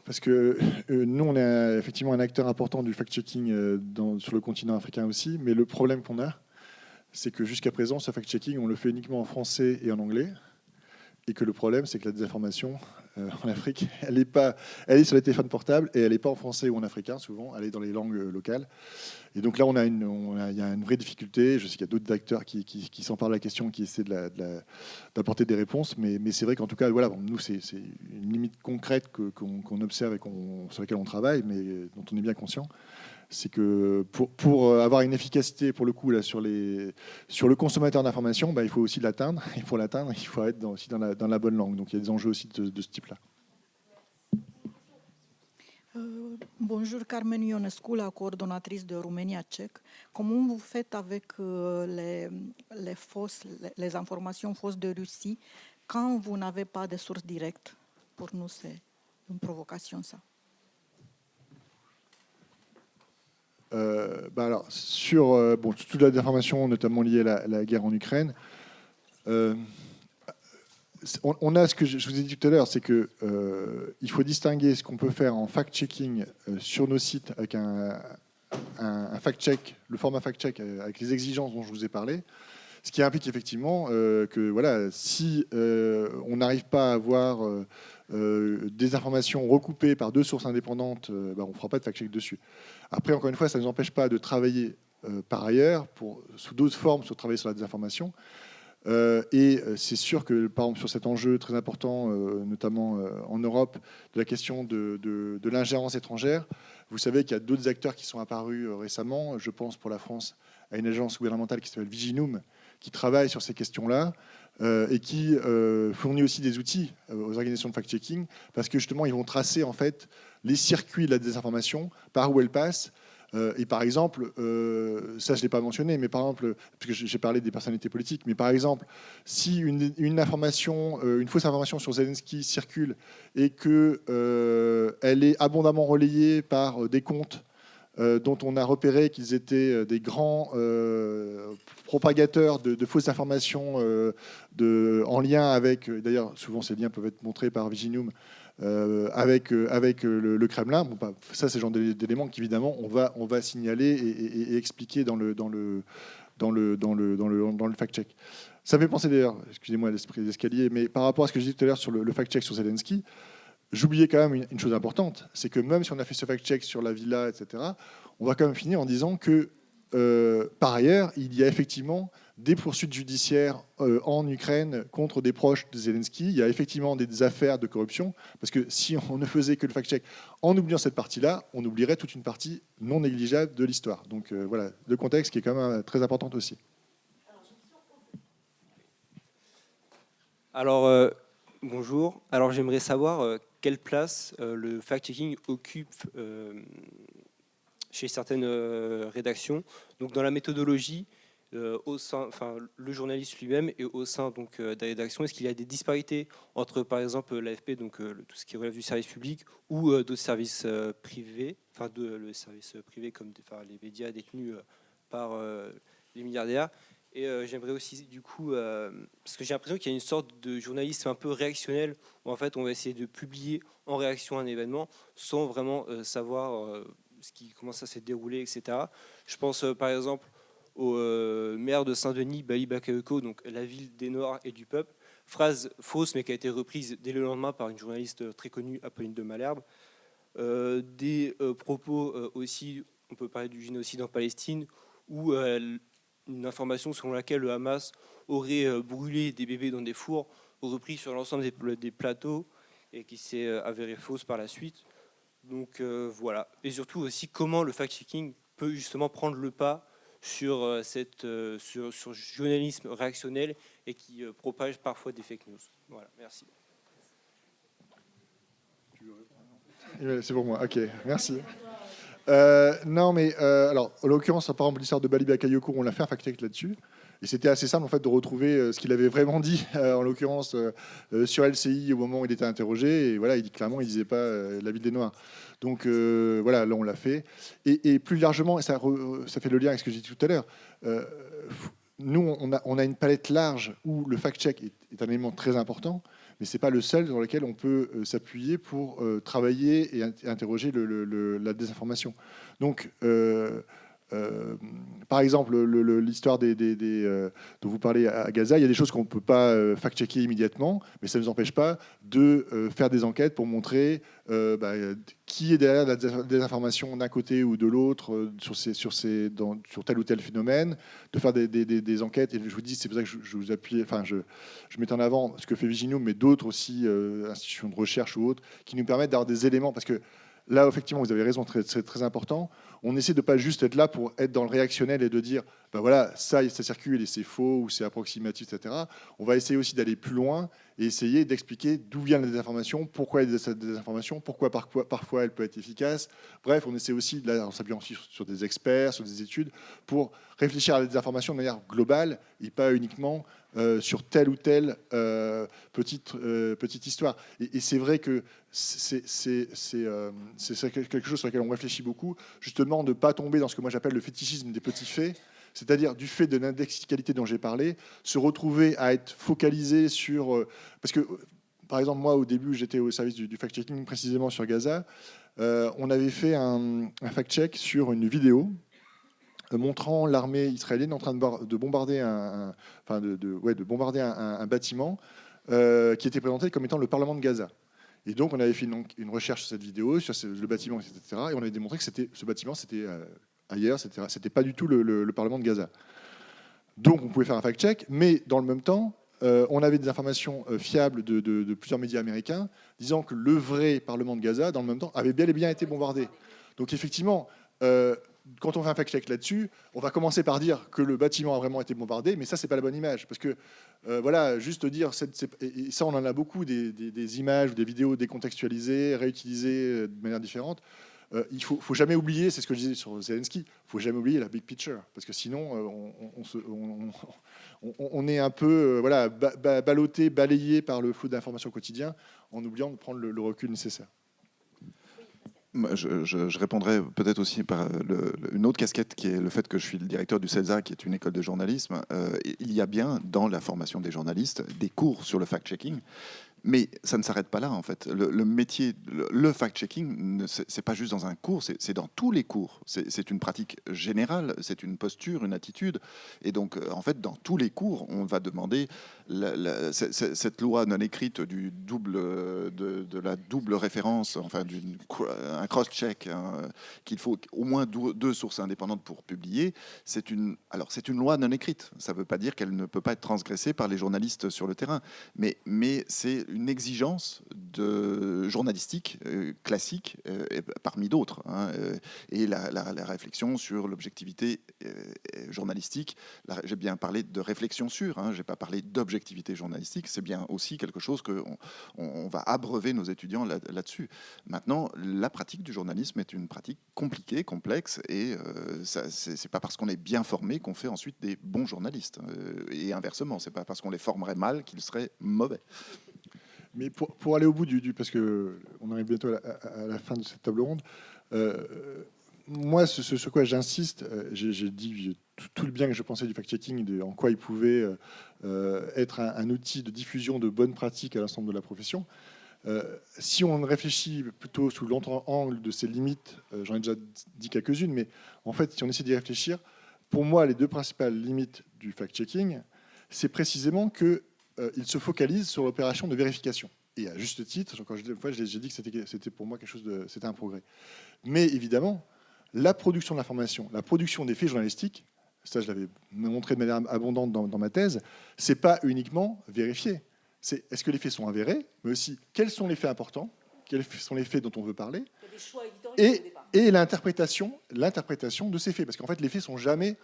Parce que nous, on est effectivement un acteur important du fact-checking sur le continent africain aussi, mais le problème qu'on a, c'est que jusqu'à présent, ce fact-checking, on le fait uniquement en français et en anglais, et que le problème, c'est que la désinformation en Afrique, elle est sur les téléphones portables, et elle n'est pas en français ou en africain, souvent, elle est dans les langues locales. Et donc là, il y a une vraie difficulté. Je sais qu'il y a d'autres acteurs qui s'emparent de la question, qui essaient d'apporter des réponses. Mais c'est vrai qu'en tout cas, voilà, bon, nous, c'est une limite concrète qu'on observe et sur laquelle on travaille, mais dont on est bien conscient. C'est que pour avoir une efficacité, pour le coup, là, sur le consommateur d'information, bah, il faut aussi l'atteindre. Et pour l'atteindre, il faut être aussi dans la bonne langue. Donc il y a des enjeux aussi de ce type-là. Bonjour, Carmen Ionescu, la coordonatrice de Romania Tchèque. Comment vous faites avec les informations fausses de Russie quand vous n'avez pas de source directe? Pour nous, c'est une provocation, ça. Alors, sur toute la désinformation, notamment liée à la guerre en Ukraine, on a ce que je vous ai dit tout à l'heure, c'est que il faut distinguer ce qu'on peut faire en fact-checking sur nos sites avec un fact-check, le format fact-check avec les exigences dont je vous ai parlé, ce qui implique effectivement que voilà, si on n'arrive pas à avoir des informations recoupées par deux sources indépendantes, on ne fera pas de fact-check dessus. Après, encore une fois, ça ne nous empêche pas de travailler par ailleurs, sous d'autres formes, sur travailler sur la désinformation. Et c'est sûr que, par exemple, sur cet enjeu très important, notamment en Europe, de la question de l'ingérence étrangère, vous savez qu'il y a d'autres acteurs qui sont apparus récemment. Je pense pour la France à une agence gouvernementale qui s'appelle Viginum, qui travaille sur ces questions-là et qui fournit aussi des outils aux organisations de fact-checking, parce que justement, ils vont tracer en fait les circuits de la désinformation, par où elle passe. Et par exemple, ça je ne l'ai pas mentionné, mais par exemple, parce que j'ai parlé des personnalités politiques, mais par exemple, si une fausse information sur Zelensky circule et qu'elle est abondamment relayée par des comptes dont on a repéré qu'ils étaient des grands propagateurs de fausses informations en lien avec, d'ailleurs souvent ces liens peuvent être montrés par Viginum, avec le Kremlin. Bon, ça, c'est le genre d'éléments qu'évidemment on va signaler et expliquer dans le fact-check. Ça me fait penser d'ailleurs, excusez-moi l'esprit d'escalier, mais par rapport à ce que je disais tout à l'heure sur le fact-check sur Zelensky, j'oubliais quand même une chose importante, c'est que même si on a fait ce fact-check sur la villa, etc., on va quand même finir en disant que par ailleurs, il y a effectivement des poursuites judiciaires en Ukraine contre des proches de Zelensky. Il y a effectivement des affaires de corruption, parce que si on ne faisait que le fact-check en oubliant cette partie-là, on oublierait toute une partie non négligeable de l'histoire. Donc voilà, le contexte qui est quand même très important aussi. Alors, bonjour. Alors j'aimerais savoir quelle place le fact-checking occupe chez certaines rédactions. Donc dans la méthodologie, le journaliste lui-même et au sein donc de la rédaction, est-ce qu'il y a des disparités entre par exemple l'AFP, donc tout ce qui relève du service public, ou d'autres services privés, le service privé comme les médias détenus par les milliardaires. Et j'aimerais aussi du coup, parce que j'ai l'impression qu'il y a une sorte de journalisme un peu réactionnel, où en fait on va essayer de publier en réaction à un événement sans vraiment savoir comment ça s'est déroulé, etc. Je pense par exemple au maire de Saint-Denis, Bali Bakayoko, donc la ville des Noirs et du peuple. Phrase fausse, mais qui a été reprise dès le lendemain par une journaliste très connue, Apolline de Malherbe. Des propos aussi, on peut parler du génocide en Palestine, où une information selon laquelle le Hamas aurait brûlé des bébés dans des fours, repris sur l'ensemble des plateaux, et qui s'est avérée fausse par la suite. Donc voilà. Et surtout aussi comment le fact-checking peut justement prendre le pas sur sur journalisme réactionnel et qui propage parfois des fake news. Voilà, merci. C'est pour moi, ok, merci. Non, mais alors, en l'occurrence, par exemple, l'histoire de Bali Bakayoko, on l'a fait un fact-check là-dessus. Et c'était assez simple en fait de retrouver ce qu'il avait vraiment dit, en l'occurrence sur LCI au moment où il était interrogé. Et voilà, il dit clairement, il disait pas la ville des Noirs. Donc voilà, là on l'a fait. Et plus largement, et ça fait le lien avec ce que j'ai dit tout à l'heure. Nous, on a une palette large où le fact-check est un élément très important, mais c'est pas le seul dans lequel on peut s'appuyer pour travailler et interroger la désinformation. Donc par exemple, l'histoire dont vous parlez à Gaza, il y a des choses qu'on ne peut pas fact-checker immédiatement, mais ça ne nous empêche pas de faire des enquêtes pour montrer qui est derrière la désinformation d'un côté ou de l'autre sur tel ou tel phénomène, de faire des enquêtes. Et je vous dis, c'est pour ça que je vous appuie, enfin, je mets en avant ce que fait Viginum, mais d'autres aussi, institutions de recherche ou autres, qui nous permettent d'avoir des éléments, parce que là, effectivement, vous avez raison, c'est très important. On essaie de ne pas juste être là pour être dans le réactionnel et de dire, ben voilà, ça circule et c'est faux ou c'est approximatif, etc. On va essayer aussi d'aller plus loin et essayer d'expliquer d'où viennent les informations, pourquoi il y a cette désinformation, pourquoi parfois elle peut être efficace. Bref, on essaie aussi, là, en s'appuyant sur des experts, sur des études, pour réfléchir à la désinformation de manière globale et pas uniquement sur telle ou telle petite histoire. Et c'est vrai que c'est quelque chose sur lequel on réfléchit beaucoup, justement de ne pas tomber dans ce que moi j'appelle le fétichisme des petits faits, c'est-à-dire du fait de l'indexicalité dont j'ai parlé, se retrouver à être focalisé sur... parce que, par exemple, moi, au début, j'étais au service du fact-checking, précisément sur Gaza. On avait fait un fact-check sur une vidéo montrant l'armée israélienne en train de bombarder un bâtiment qui était présenté comme étant le Parlement de Gaza. Et donc, on avait fait une recherche sur cette vidéo, sur le bâtiment, etc. Et on avait démontré que ce bâtiment, c'était ailleurs, c'était pas du tout le Parlement de Gaza. Donc, on pouvait faire un fact-check, mais dans le même temps, on avait des informations fiables de plusieurs médias américains disant que le vrai Parlement de Gaza, dans le même temps, avait bel et bien été bombardé. Donc, effectivement... quand on fait un fact-check là-dessus, on va commencer par dire que le bâtiment a vraiment été bombardé, mais ça, c'est pas la bonne image. Parce que, voilà, juste dire... et ça, on en a beaucoup, des images ou des vidéos décontextualisées, réutilisées de manière différente. Il faut jamais oublier, c'est ce que je disais sur Zelensky, il faut jamais oublier la big picture. Parce que sinon, on est un peu ballotté, balayé par le flot d'informations quotidien, en oubliant de prendre le recul nécessaire. Je répondrai peut-être aussi par une autre casquette qui est le fait que je suis le directeur du CELSA, qui est une école de journalisme. Il y a bien dans la formation des journalistes des cours sur le fact-checking. Mais ça ne s'arrête pas là, en fait. Le métier, le fact-checking, c'est pas juste dans un cours, c'est dans tous les cours. C'est une pratique générale, c'est une posture, une attitude. Et donc, en fait, dans tous les cours, on va demander cette loi non écrite de la double référence, enfin, un cross-check, qu'il faut au moins deux sources indépendantes pour publier. C'est une loi non écrite. Ça ne veut pas dire qu'elle ne peut pas être transgressée par les journalistes sur le terrain. Mais c'est une exigence journalistique classique parmi d'autres. Et la réflexion sur l'objectivité journalistique, j'ai bien parlé de réflexion sur, je n'ai pas parlé d'objectivité journalistique, c'est bien aussi quelque chose qu'on va abreuver nos étudiants là-dessus. Maintenant, la pratique du journalisme est une pratique compliquée, complexe, et c'est pas parce qu'on est bien formé qu'on fait ensuite des bons journalistes. Et inversement, c'est pas parce qu'on les formerait mal qu'ils seraient mauvais. Mais pour aller au bout parce qu'on arrive bientôt à la fin de cette table ronde, moi, sur quoi j'insiste, j'ai dit tout le bien que je pensais du fact-checking, en quoi il pouvait être un outil de diffusion de bonnes pratiques à l'ensemble de la profession. Si on réfléchit plutôt sous l'autre angle de ses limites, j'en ai déjà dit quelques-unes, mais en fait, si on essaie d'y réfléchir, pour moi, les deux principales limites du fact-checking, c'est précisément que il se focalise sur l'opération de vérification. Et à juste titre, encore une fois, j'ai dit que c'était pour moi c'était un progrès. Mais évidemment, la production de l'information, la production des faits journalistiques, ça je l'avais montré de manière abondante dans ma thèse, c'est pas uniquement vérifier. C'est est-ce que les faits sont avérés, mais aussi quels sont les faits importants, quels sont les faits dont on veut parler, et l'interprétation de ces faits. Parce qu'en fait, les faits sont jamais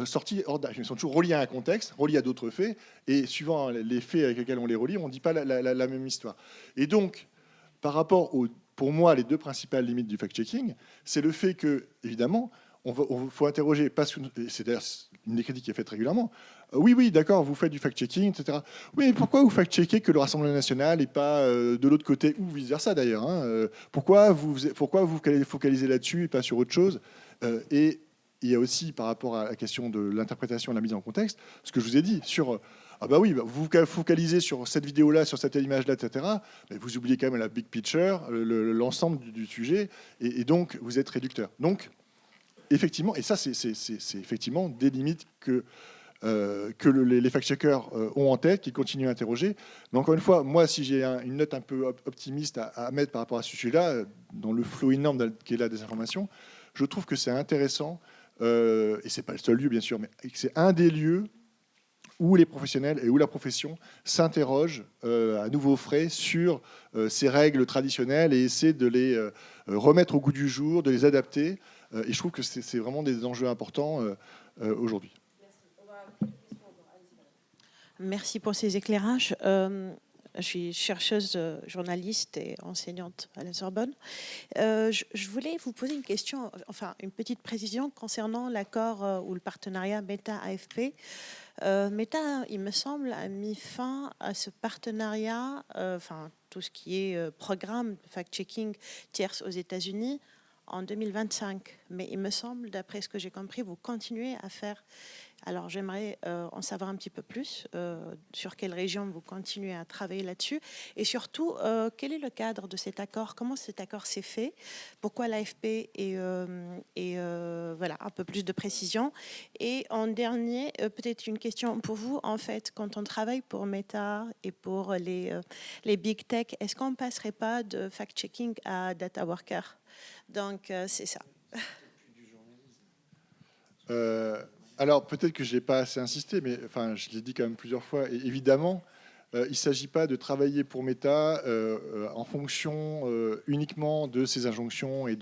sortis hors d'âge. Ils sont toujours reliés à un contexte, reliés à d'autres faits, et suivant les faits avec lesquels on les relie, on ne dit pas la même histoire. Et donc, par rapport pour moi, les deux principales limites du fact-checking, c'est le fait que, évidemment, faut interroger, parce que c'est d'ailleurs une des critiques qui est faite régulièrement. Oui, d'accord, vous faites du fact-checking, etc. Oui, mais pourquoi vous fact-checkez que le Rassemblement national et pas de l'autre côté, ou vice-versa d'ailleurs, hein, pourquoi vous focalisez là-dessus et pas sur autre chose? Et il y a aussi, par rapport à la question de l'interprétation et de la mise en contexte, ce que je vous ai dit sur... vous vous focalisez sur cette vidéo-là, sur cette image-là, etc. Mais vous oubliez quand même la big picture, l'ensemble du sujet, et donc vous êtes réducteur. Donc, effectivement, et ça, c'est effectivement des limites que les fact-checkers ont en tête, qu'ils continuent à interroger. Mais encore une fois, moi, si j'ai une note un peu optimiste à mettre par rapport à ce sujet-là, dans le flot énorme qui est là des informations, je trouve que c'est intéressant, et c'est pas le seul lieu, bien sûr, mais c'est un des lieux où les professionnels et où la profession s'interrogent à nouveau frais sur ces règles traditionnelles et essaient de les remettre au goût du jour, de les adapter. Et je trouve que c'est vraiment des enjeux importants aujourd'hui. Merci pour ces éclairages. Je suis chercheuse, journaliste et enseignante à la Sorbonne. Je voulais vous poser une question, enfin une petite précision concernant l'accord ou le partenariat Meta-AFP. Meta, il me semble, a mis fin à ce partenariat, enfin tout ce qui est programme de fact-checking tierce aux États-Unis en 2025. Mais il me semble, d'après ce que j'ai compris, vous continuez à faire. Alors j'aimerais en savoir un petit peu plus sur quelle région vous continuez à travailler là-dessus et surtout quel est le cadre de cet accord, comment cet accord s'est fait, pourquoi l'AFP et voilà un peu plus de précision. Et en dernier, peut-être une question pour vous, en fait, quand on travaille pour Meta et pour les big tech, est-ce qu'on ne passerait pas de fact-checking à data worker? Donc c'est ça. Alors, peut-être que je n'ai pas assez insisté, mais enfin, je l'ai dit quand même plusieurs fois. Et évidemment, il ne s'agit pas de travailler pour Meta en fonction uniquement de ses injonctions et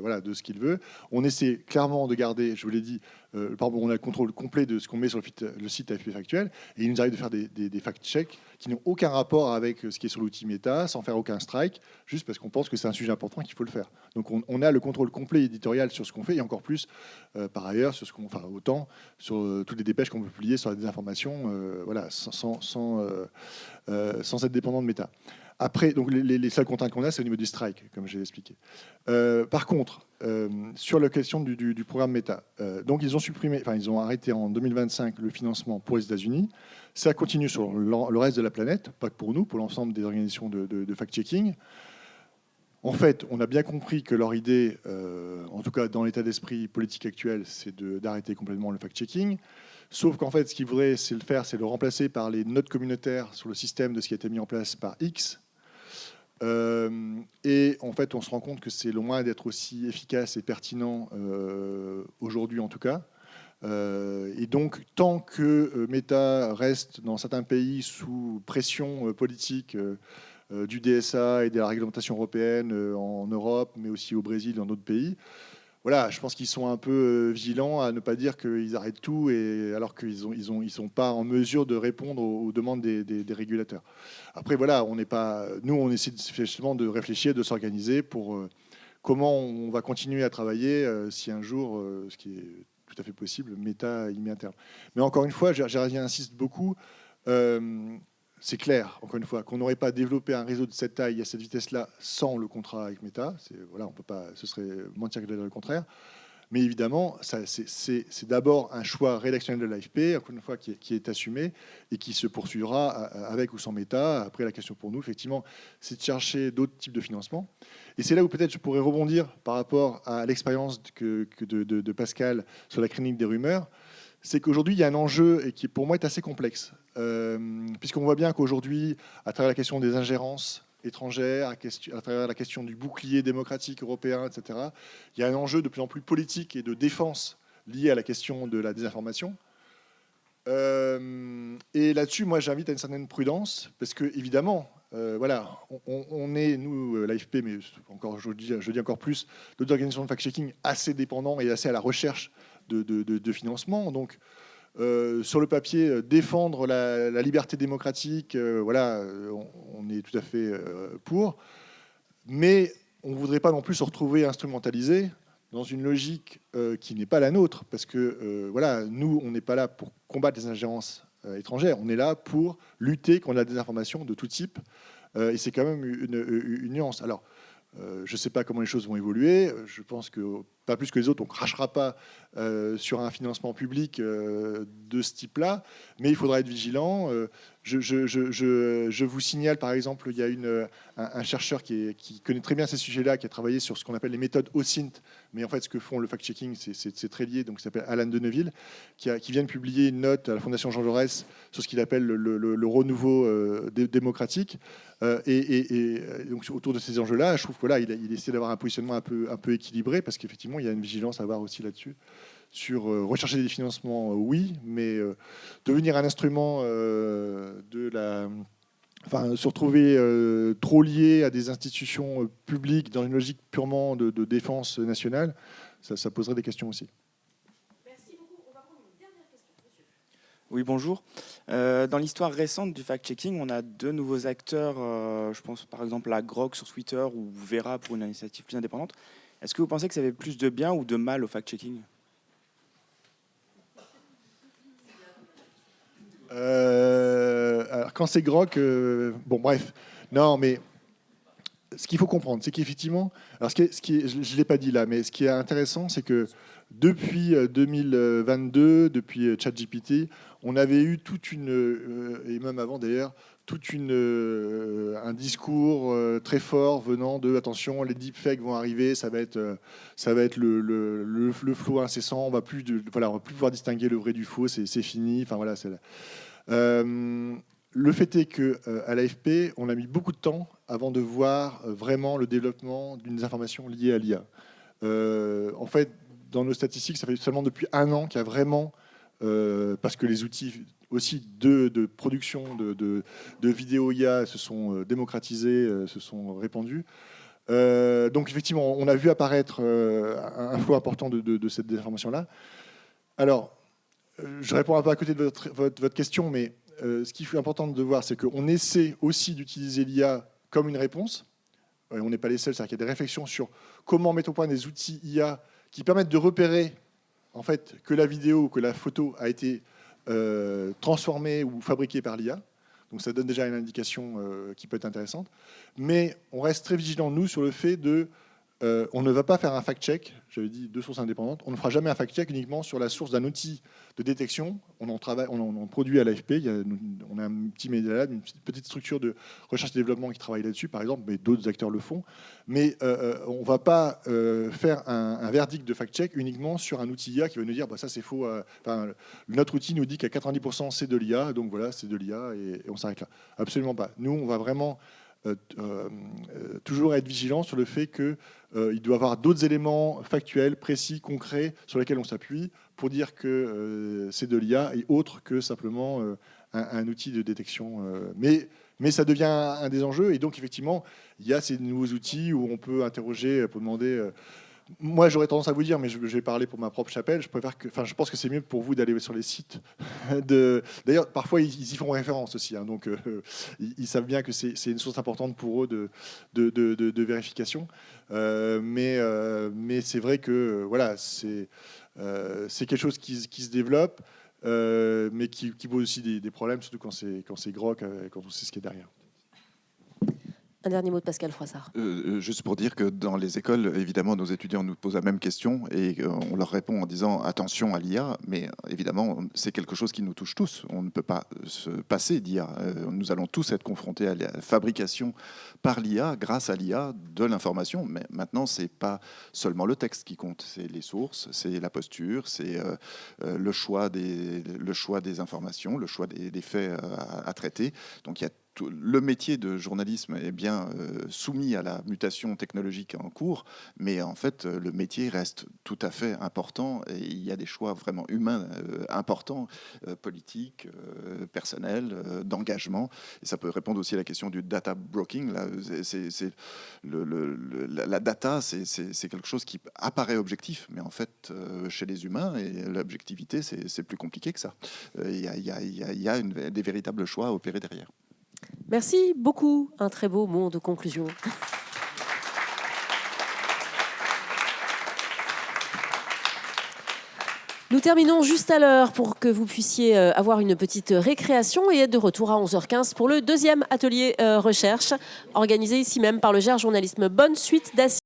voilà, de ce qu'il veut. On essaie clairement de garder, je vous l'ai dit, on a le contrôle complet de ce qu'on met sur le site AFP Factuel. Et il nous arrive de faire des fact-checks qui n'ont aucun rapport avec ce qui est sur l'outil Meta, sans faire aucun strike, juste parce qu'on pense que c'est un sujet important qu'il faut le faire. Donc on a le contrôle complet éditorial sur ce qu'on fait, et encore plus, par ailleurs, sur autant sur toutes les dépêches qu'on peut publier sur la désinformation, voilà, sans être dépendant de Meta. Après, donc les seules contraintes qu'on a, c'est au niveau du strike, comme j'ai expliqué. Par contre, sur la question du programme Meta, donc ils ont arrêté en 2025 le financement pour les États-Unis. Ça continue sur le reste de la planète, pas que pour nous, pour l'ensemble des organisations de fact-checking. En fait, on a bien compris que leur idée, en tout cas dans l'état d'esprit politique actuel, c'est d'arrêter complètement le fact-checking. Sauf qu'en fait, ce qu'ils voudraient, c'est le remplacer par les notes communautaires sur le système de ce qui a été mis en place par X. Et en fait, on se rend compte que c'est loin d'être aussi efficace et pertinent aujourd'hui, en tout cas. Et donc, tant que Meta reste dans certains pays sous pression politique du DSA et de la réglementation européenne en Europe, mais aussi au Brésil et dans d'autres pays, voilà, je pense qu'ils sont un peu vigilants à ne pas dire qu'ils arrêtent tout, alors qu'ils sont pas en mesure de répondre aux demandes des régulateurs. Après, voilà, nous, on essaie justement de réfléchir, de s'organiser pour comment on va continuer à travailler si un jour, ce qui est tout à fait possible, Meta y met un terme. Mais encore une fois, j'insiste beaucoup, c'est clair, encore une fois, qu'on n'aurait pas développé un réseau de cette taille à cette vitesse-là sans le contrat avec Meta. Voilà, on peut pas, ce serait mentir que de dire le contraire. Mais évidemment, c'est d'abord un choix rédactionnel de l'AFP, encore une fois, qui est assumé et qui se poursuivra avec ou sans Meta. Après, la question pour nous, effectivement, c'est de chercher d'autres types de financement. Et c'est là où peut-être je pourrais rebondir par rapport à l'expérience de Pascal sur la clinique des rumeurs. C'est qu'aujourd'hui, il y a un enjeu et qui, pour moi, est assez complexe. Puisqu'on voit bien qu'aujourd'hui, à travers la question des ingérences étrangères, à travers la question du bouclier démocratique européen, etc., il y a un enjeu de plus en plus politique et de défense lié à la question de la désinformation. Et là-dessus, moi, j'invite à une certaine prudence, parce que, évidemment, voilà, on est, nous, l'AFP, mais encore, je dis encore plus, d'autres organisations de fact-checking assez dépendants et assez à la recherche de financement. Donc, sur le papier, défendre la liberté démocratique, voilà, on est tout à fait pour. Mais on ne voudrait pas non plus se retrouver instrumentalisé dans une logique qui n'est pas la nôtre, parce que voilà, nous, on n'est pas là pour combattre les ingérences étrangères, on est là pour lutter contre la désinformation de tout type, et c'est quand même une nuance. Alors, je ne sais pas comment les choses vont évoluer. Je pense que, pas plus que les autres, on ne crachera pas sur un financement public de ce type-là, mais il faudra être vigilant. Je vous signale, par exemple, il y a un chercheur qui connaît très bien ces sujets-là, qui a travaillé sur ce qu'on appelle les méthodes OSINT, mais en fait, ce que font le fact-checking, c'est très lié, donc il s'appelle Alan Deneville, qui vient de publier une note à la Fondation Jean Jaurès sur ce qu'il appelle le renouveau démocratique. Et donc, autour de ces enjeux-là, je trouve que voilà, il essaie d'avoir un positionnement un peu équilibré, parce qu'effectivement, il y a une vigilance à avoir aussi là-dessus. Sur rechercher des financements, oui, mais devenir un instrument se retrouver trop lié à des institutions publiques dans une logique purement de défense nationale, ça poserait des questions aussi. Merci beaucoup. On va prendre une dernière question. Monsieur. Oui, bonjour. Dans l'histoire récente du fact-checking, on a 2 nouveaux acteurs, je pense par exemple à Grok sur Twitter ou Vera pour une initiative plus indépendante. Est-ce que vous pensez que ça avait plus de bien ou de mal au fact-checking ? Alors quand c'est Grok, bon bref, non mais ce qu'il faut comprendre, c'est qu'effectivement, alors je ne l'ai pas dit là, mais ce qui est intéressant, c'est que depuis 2022, depuis ChatGPT, on avait eu toute et même avant d'ailleurs, un discours très fort venant de attention, les deepfakes vont arriver, ça va être le flot incessant, on va plus pouvoir distinguer le vrai du faux, c'est fini. Enfin voilà, le fait est que à l'AFP, on a mis beaucoup de temps avant de voir vraiment le développement d'une information liée à l'IA. En fait, dans nos statistiques, ça fait seulement depuis 1 an qu'il y a vraiment, parce que les outils aussi de production de vidéos IA se sont démocratisés, se sont répandus. Donc effectivement, on a vu apparaître un flot important de cette désinformation-là. Alors, je réponds un peu à côté de votre question, mais ce qui est important de voir, c'est qu'on essaie aussi d'utiliser l'IA comme une réponse. On n'est pas les seuls, c'est-à-dire qu'il y a des réflexions sur comment mettre au point des outils IA qui permettent de repérer en fait, que la vidéo ou que la photo a été transformée ou fabriquée par l'IA. Donc ça donne déjà une indication qui peut être intéressante. Mais on reste très vigilant, nous, sur le fait de... on ne va pas faire un fact-check, j'avais dit 2 sources indépendantes, on ne fera jamais un fact-check uniquement sur la source d'un outil de détection. On en produit à l'AFP, on a un petit média, une petite structure de recherche et développement qui travaille là-dessus, par exemple, mais d'autres acteurs le font. Mais on ne va pas faire un verdict de fact-check uniquement sur un outil IA qui va nous dire bah, ça c'est faux. Notre outil nous dit qu'à 90% c'est de l'IA, donc voilà, c'est de l'IA et on s'arrête là. Absolument pas. Nous, on va vraiment... toujours être vigilant sur le fait qu'il doit y avoir d'autres éléments factuels, précis, concrets, sur lesquels on s'appuie pour dire que c'est de l'IA et autre que simplement un outil de détection. Mais ça devient un des enjeux. Et donc, effectivement, il y a ces nouveaux outils où on peut interroger, pour demander... Moi, j'aurais tendance à vous dire, mais je vais parler pour ma propre chapelle, je pense que c'est mieux pour vous d'aller sur les sites. D'ailleurs, parfois, ils y font référence aussi. Hein, donc, ils savent bien que c'est une source importante pour eux de vérification. Mais c'est vrai que voilà, c'est quelque chose qui se développe, mais qui pose aussi des problèmes, surtout quand c'est Grok, quand on sait ce qui est derrière. Un dernier mot de Pascal Froissart. Juste pour dire que dans les écoles, évidemment, nos étudiants nous posent la même question et on leur répond en disant attention à l'IA, mais évidemment, c'est quelque chose qui nous touche tous. On ne peut pas se passer d'IA. Nous allons tous être confrontés à la fabrication par l'IA, grâce à l'IA, de l'information. Mais maintenant, ce n'est pas seulement le texte qui compte, c'est les sources, c'est la posture, c'est le choix des informations, le choix des faits à traiter. Donc il y a le métier de journalisme est bien soumis à la mutation technologique en cours, mais en fait, le métier reste tout à fait important et il y a des choix vraiment humains importants, politiques, personnels, d'engagement. Et ça peut répondre aussi à la question du data broking. Là, la data, c'est quelque chose qui apparaît objectif, mais en fait, chez les humains, et l'objectivité, c'est plus compliqué que ça. Il y a des véritables choix à opérer derrière. Merci beaucoup. Un très beau mot de conclusion. Nous terminons juste à l'heure pour que vous puissiez avoir une petite récréation et être de retour à 11h15 pour le deuxième atelier recherche organisé ici même par le GER Journalisme. Bonne suite d'assises.